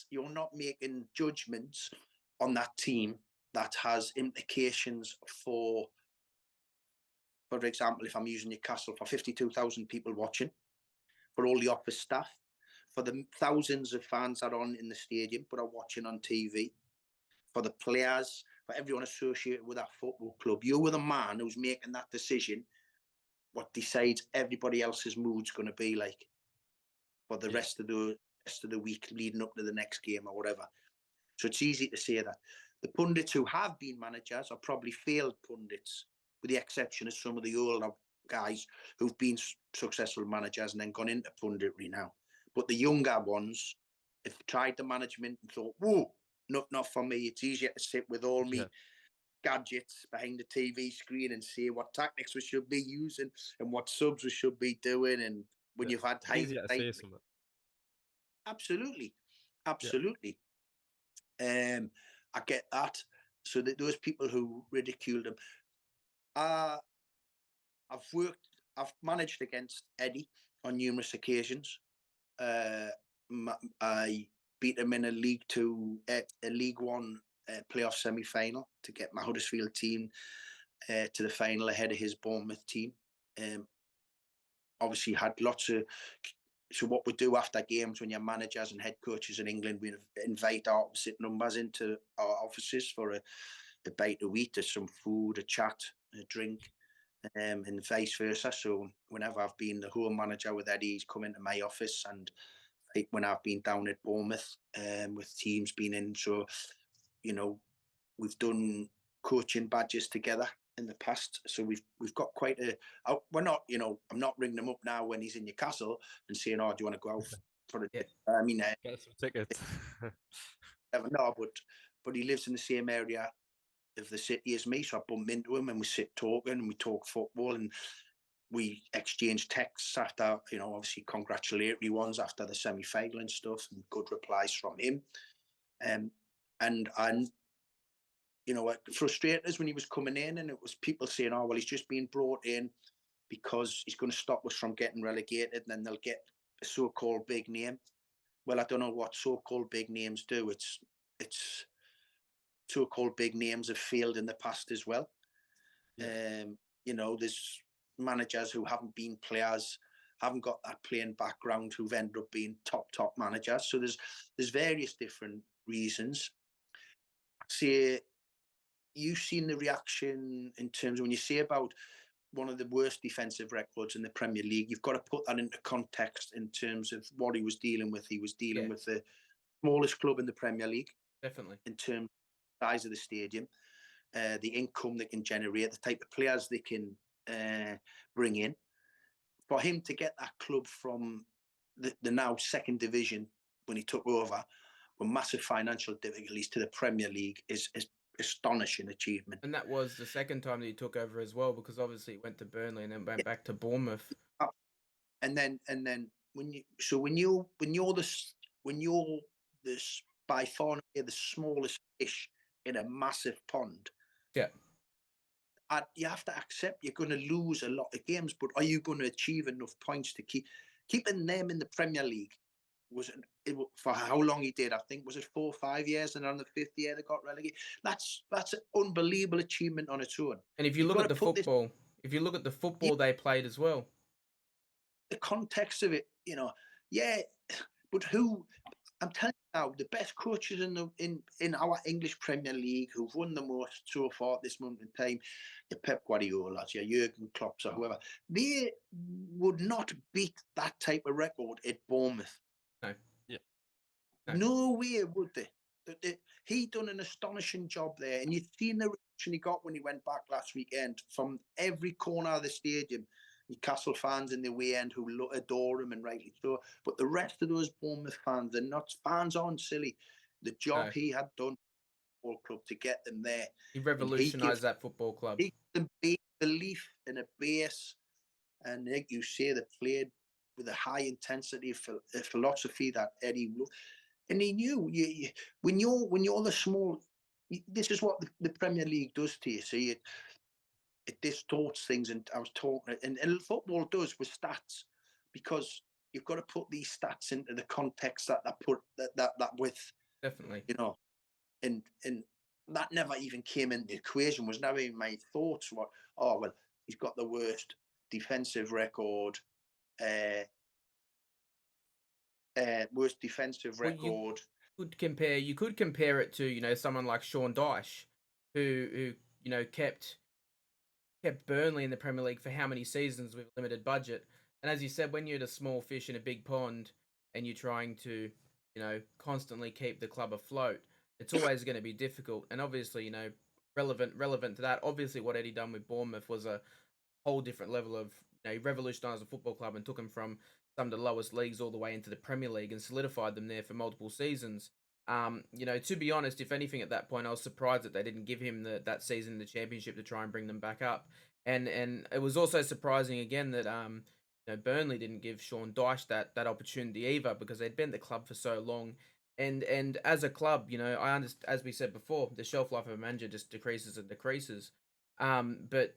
you're not making judgments on that team that has implications for example, if I'm using Newcastle, for 52,000 people watching, for all the office staff, for the thousands of fans that are on in the stadium but are watching on TV, for the players, for everyone associated with that football club. You're the man who's making that decision, what decides everybody else's mood's going to be like for the rest of the week leading up to the next game or whatever. So it's easy to say that. The pundits who have been managers are probably failed pundits, with the exception of some of the older guys who've been successful managers and then gone into punditry now. But the younger ones have tried the management and thought, whoa, not for me. It's easier to sit with all me gadgets behind the TV screen and see what tactics we should be using and what subs we should be doing. And when you've had easier to say something. Absolutely. I get that. So that those people who ridicule them, I've managed against Eddie on numerous occasions. I beat him in a League One playoff semi-final to get my Huddersfield team to the final ahead of his Bournemouth team. Obviously had lots of. So what we do after games, when you're managers and head coaches in England, we invite our opposite numbers into our offices for a bite to eat, some food, a chat, a drink, and vice versa. So whenever I've been the home manager with Eddie, he's come into my office, and when I've been down at Bournemouth with teams being in. So, we've done coaching badges together in the past, so we've got quite a. We're not, I'm not ringing him up now when he's in Newcastle and saying, "Oh, do you want to go out for a?" I mean, get some tickets. No, but he lives in the same area of the city as me, so I bump into him and we sit talking and we talk football and we exchange texts after, obviously congratulatory ones after the semi-final and stuff, and good replies from him. And what frustrated us when he was coming in, and it was people saying, "Oh, well, he's just been brought in because he's going to stop us from getting relegated, and then they'll get a so-called big name." Well, I don't know what so-called big names do. It's so-called big names have failed in the past as well. There's managers who haven't been players, haven't got that playing background, who've ended up being top managers. So there's various different reasons. Say, you've seen the reaction in terms of when you say about one of the worst defensive records in the Premier League, you've got to put that into context in terms of what he was dealing with. He was dealing with the smallest club in the Premier League. Definitely. In terms of the size of the stadium, the income they can generate, the type of players they can bring in. For him to get that club from the now second division when he took over with massive financial difficulties to the Premier League is astonishing achievement. And that was the second time that he took over as well, because obviously he went to Burnley and then went back to Bournemouth. And then when you're this by far the smallest fish in a massive pond. Yeah. You have to accept you're going to lose a lot of games, but are you going to achieve enough points to keeping them in the Premier League? For how long he did? I think was it 4 or 5 years, and on the 5th year they got relegated. That's an unbelievable achievement on its own. And if you look at the football, they played as well. The context of it, but who? I'm telling you now, the best coaches in our English Premier League who've won the most so far at this moment in time, your Pep Guardiolas, your Jurgen Klopps, or whoever, they would not beat that type of record at Bournemouth. No. No way would they. He done an astonishing job there, and you've seen the reaction he got when he went back last weekend from every corner of the stadium. Newcastle fans in the way end who adore him, and rightly so. But the rest of those Bournemouth fans, they're not fans, aren't silly. The job No, he had done for the club to get them there, he and he gives revolutionized that football club. them belief and a base, and like you say, they played with a high intensity philosophy that Eddie, and he knew when you're the small. This is what the Premier League does to you. See, it distorts things. And I was talking, and football does with stats, because you've got to put these stats into the context that put that with, Definitely. you know, and that never even came in the equation. Was never in my thoughts. What? Oh well, he's got the worst defensive record. Worst defensive Well, you record. could compare it to, someone like Sean Dyche, who kept Burnley in the Premier League for how many seasons with limited budget. And as you said, when you're the small fish in a big pond and you're trying to, constantly keep the club afloat, it's always going to be difficult. And obviously, relevant to that, obviously what Eddie done with Bournemouth was a whole different level of, he revolutionised the football club and took them from some of the lowest leagues all the way into the Premier League and solidified them there for multiple seasons. To be honest, if anything, at that point, I was surprised that they didn't give him that season in the Championship to try and bring them back up. And it was also surprising again that Burnley didn't give Sean Dyche that opportunity either, because they'd been at the club for so long. And as a club, I understand, as we said before, the shelf life of a manager just decreases and decreases. But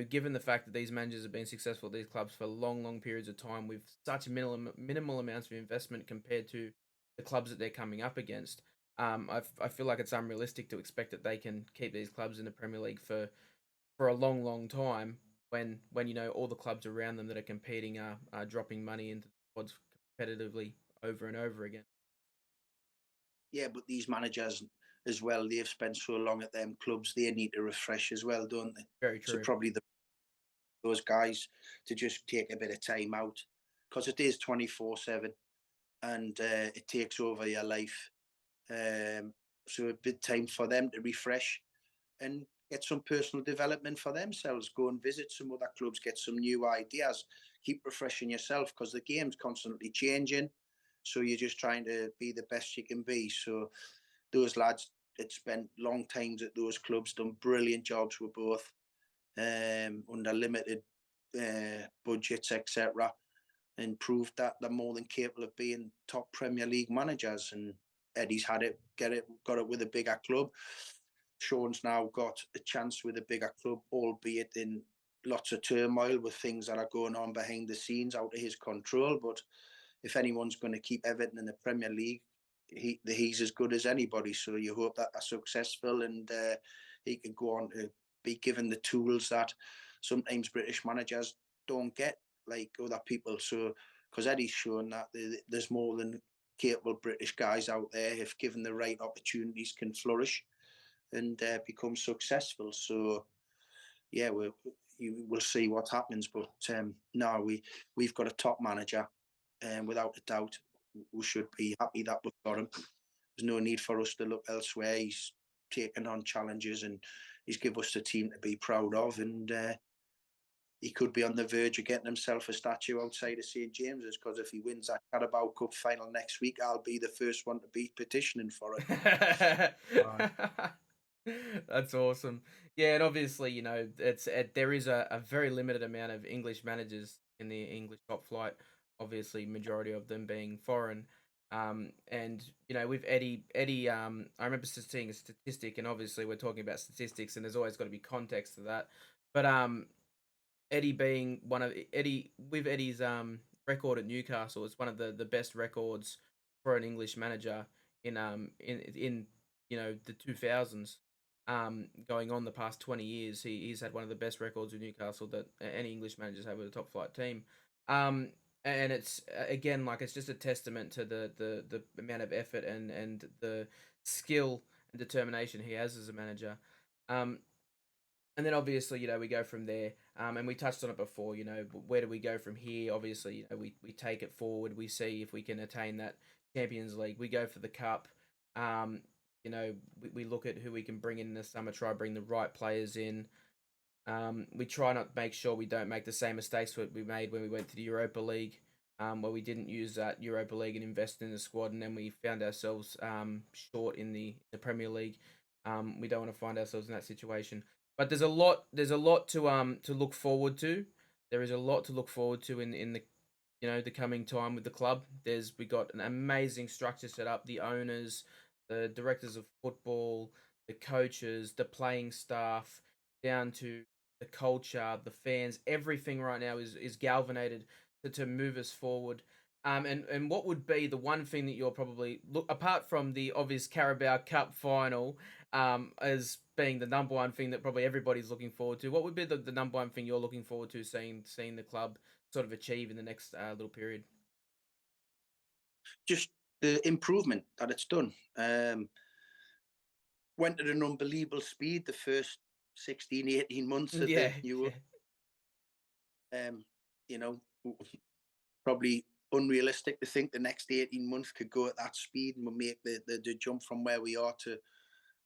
given the fact that these managers have been successful at these clubs for long, long periods of time with such minimal amounts of investment compared to the clubs that they're coming up against, I feel like it's unrealistic to expect that they can keep these clubs in the Premier League for a long, long time when all the clubs around them that are competing are dropping money into the squads competitively over and over again. Yeah, but these managers as well, they've spent so long at them clubs, they need to refresh as well, don't they? Very So true. probably those guys to just take a bit of time out, because it is 24/7, and it takes over your life. So a bit time for them to refresh and get some personal development for themselves. Go and visit some other clubs, get some new ideas, keep refreshing yourself, because the game's constantly changing. So you're just trying to be the best you can be. So those lads that spent long times at those clubs, done brilliant jobs with both, under limited budgets, etc., and proved that they're more than capable of being top Premier League managers. And Eddie's got it with a bigger club. Sean's now got a chance with a bigger club, albeit in lots of turmoil with things that are going on behind the scenes out of his control. But if anyone's going to keep Everton in the Premier League, he's as good as anybody. So you hope that they're successful, and he can go on to be given the tools that sometimes British managers don't get, like other people. So because Eddie's shown that there's more than capable British guys out there, if given the right opportunities, can flourish and become successful. So yeah, we'll see what happens. But no, we've got a top manager, and without a doubt, we should be happy that we've got him. There's no need for us to look elsewhere. He's taken on challenges, and he's given us a team to be proud of. And he could be on the verge of getting himself a statue outside of St James's, because if he wins that Carabao Cup final next week, I'll be the first one to be petitioning for it. That's awesome. Yeah, and obviously, there is a very limited amount of English managers in the English top flight. Obviously, majority of them being foreign. And with Eddie, I remember seeing a statistic, and obviously we're talking about statistics, and there's always got to be context to that. But Eddie being Eddie's record at Newcastle, it's one of the best records for an English manager in the 2000s. Going on the past 20 years, he's had one of the best records with Newcastle that any English managers have with a top flight team. And it's again, like, it's just a testament to the amount of effort and the skill and determination he has as a manager. And then obviously, we go from there. And we touched on it before, where do we go from here? Obviously, we take it forward. We see if we can attain that Champions League. We go for the cup. we look at who we can bring in the summer, try bring the right players in. We try not make sure we don't make the same mistakes that we made when we went to the Europa League, where we didn't use that Europa League and invest in the squad, and then we found ourselves short in the Premier League. We don't want to find ourselves in that situation. But there's a lot to look forward to. There is a lot to look forward to in the coming time with the club. We got an amazing structure set up. The owners, the directors of football, the coaches, the playing staff, down to the culture, the fans. Everything right now is galvanized to move us forward. And what would be the one thing that you're probably look apart from the obvious Carabao Cup final, as being the number one thing that probably everybody's looking forward to? What would be the number one thing you're looking forward to seeing the club sort of achieve in the next little period? Just the improvement that it's done. Went at an unbelievable speed the first 16, 18 months of the Yeah, new, yeah, um, you know, probably unrealistic to think the next 18 months could go at that speed and we'll make the jump from where we are to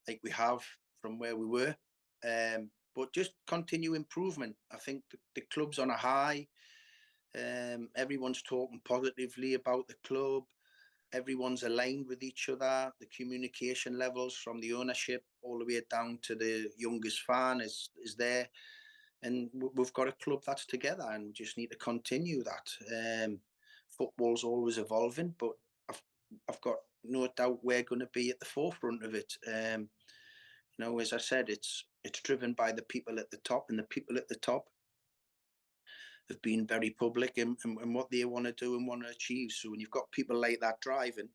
like we have from where we were. But just continue improvement. I think the club's on a high. Everyone's talking positively about the club. Everyone's aligned with each other. The communication levels from the ownership all the way down to the youngest fan is there, and we've got a club that's together, and we just need to continue that. Football's always evolving, but I've I've got no doubt we're going to be at the forefront of it. As I said, it's driven by the people at the top, and the people at the top have been very public in what they want to do and want to achieve. So when you've got people like that driving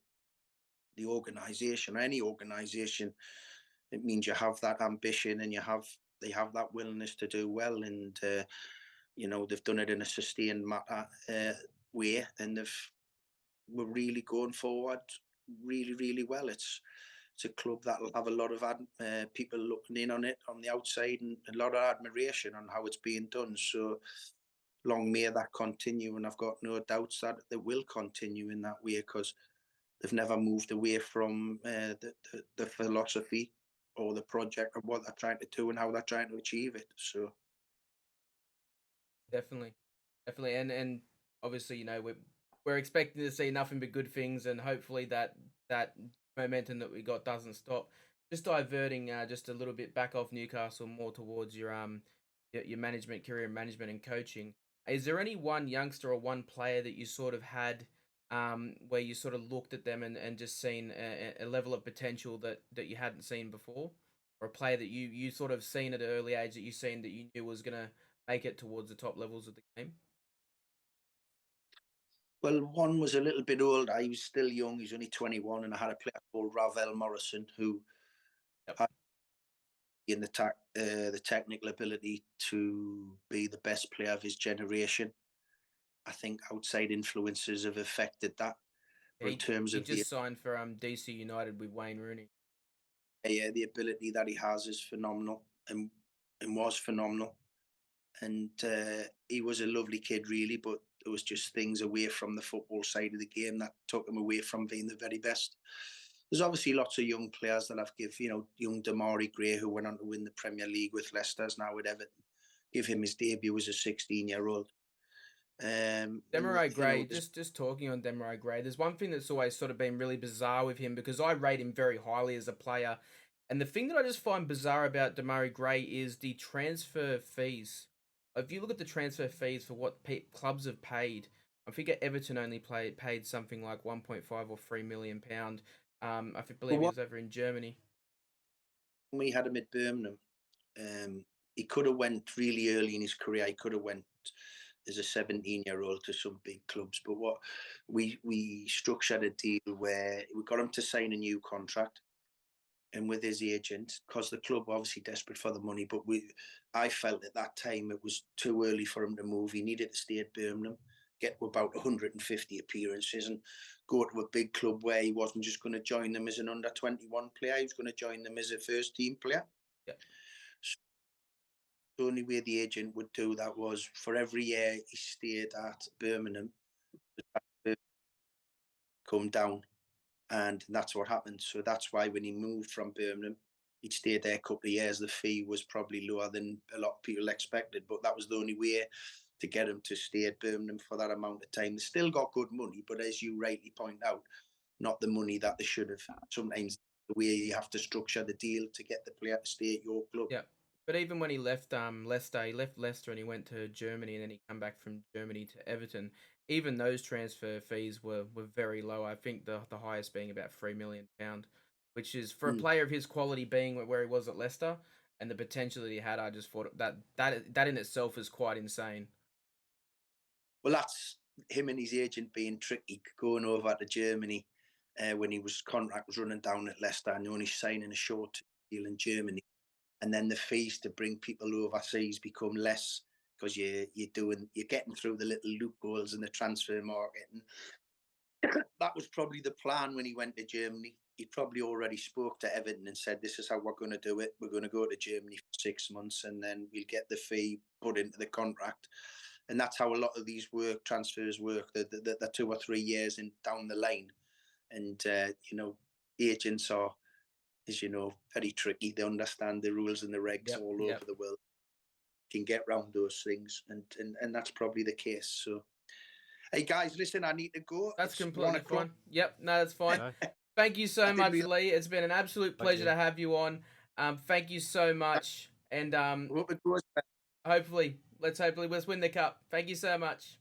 the organisation, or any organisation, it means you have that ambition and they have that willingness to do well, and they've done it in a sustained way, and we're really going forward really, really well. It's a club that will have a lot of people looking in on it on the outside, and a lot of admiration on how it's being done. So long may that continue, and I've got no doubts that it will continue in that way, because they've never moved away from the philosophy or the project of what they're trying to do and how they're trying to achieve it. So definitely, definitely, and obviously, we're expecting to see nothing but good things, and hopefully that momentum that we got doesn't stop. Just diverting just a little bit back off Newcastle, more towards your management career, management and coaching. Is there any one youngster or one player that you sort of had, where you sort of looked at them and just seen a level of potential that you hadn't seen before, or a player that you sort of seen at an early age that you seen that you knew was gonna make it towards the top levels of the game? well, one was a little bit older. He was still young. He's only 21, and I had a player called Ravel Morrison who Yep. had the technical ability to be the best player of his generation. I think outside influences have affected that. But in terms He of the just signed for DC United with Wayne Rooney. the ability that he has is phenomenal, and was phenomenal. And he was a lovely kid, really, but there was just things away from the football side of the game that took him away from being the very best. There's obviously lots of young players that I've young Damari Gray, who went on to win the Premier League with Leicester's now with Everton. Give him his debut as a 16-year-old. And Demarai Gray, just talking on Demarai Gray, there's one thing that's always sort of been really bizarre with him, because I rate him very highly as a player. And the thing that I just find bizarre about Demarai Gray is the transfer fees. If you look at the transfer fees for what clubs have paid, I think Everton only paid something like 1.5 or £3 million. but Believe he what was over in Germany. we had him at Birmingham, um, he could have went really early in his career. He could have went as a 17-year-old to some big clubs. But what we structured a deal where we got him to sign a new contract, and with his agent, because the club were obviously desperate for the money. But I felt at that time it was too early for him to move. He needed to stay at Birmingham, get to about 150 appearances, and go to a big club where he wasn't just going to join them as an under-21 player. He was going to join them as a first-team player. Yeah. So the only way the agent would do that was for every year he stayed at Birmingham, come down. and that's what happened. So that's why when he moved from Birmingham, he'd stayed there a couple of years. The fee was probably lower than a lot of people expected, but that was the only way to get him to stay at Birmingham for that amount of time. They still got good money, but as you rightly point out, not the money that they should have. Sometimes the way you have to structure the deal to get the player to stay at your club. Yeah. But even when he left Leicester, he left Leicester and he went to Germany, and then he come back from Germany to Everton. Even those transfer fees were very low. I think the highest being about £3 million, which is for a player of his quality being where he was at Leicester and the potential that he had. I just thought that in itself is quite insane. Well, that's him and his agent being tricky, going over to Germany when his contract was running down at Leicester and only signing a short deal in Germany. And then the fees to bring people overseas become less because you're getting through the little loopholes in the transfer market. And that was probably the plan when he went to Germany. He probably already spoke to Everton and said, "This is how we're going to do it. We're going to go to Germany for 6 months, and then we'll get the fee put into the contract." And that's how a lot of these transfers work. The 2 or 3 years in down the line, and agents are, as you know, very tricky. They understand the rules and the regs all over the world. Can get around those things, and that's probably the case. So, hey guys, listen, I need to go. That's It's completely 1 o'clock. fine. Yep, no, that's fine. Thank you so much, Lee. It's been an absolute pleasure to have you on. Thank you so much, and hopefully let's win the cup. Thank you so much.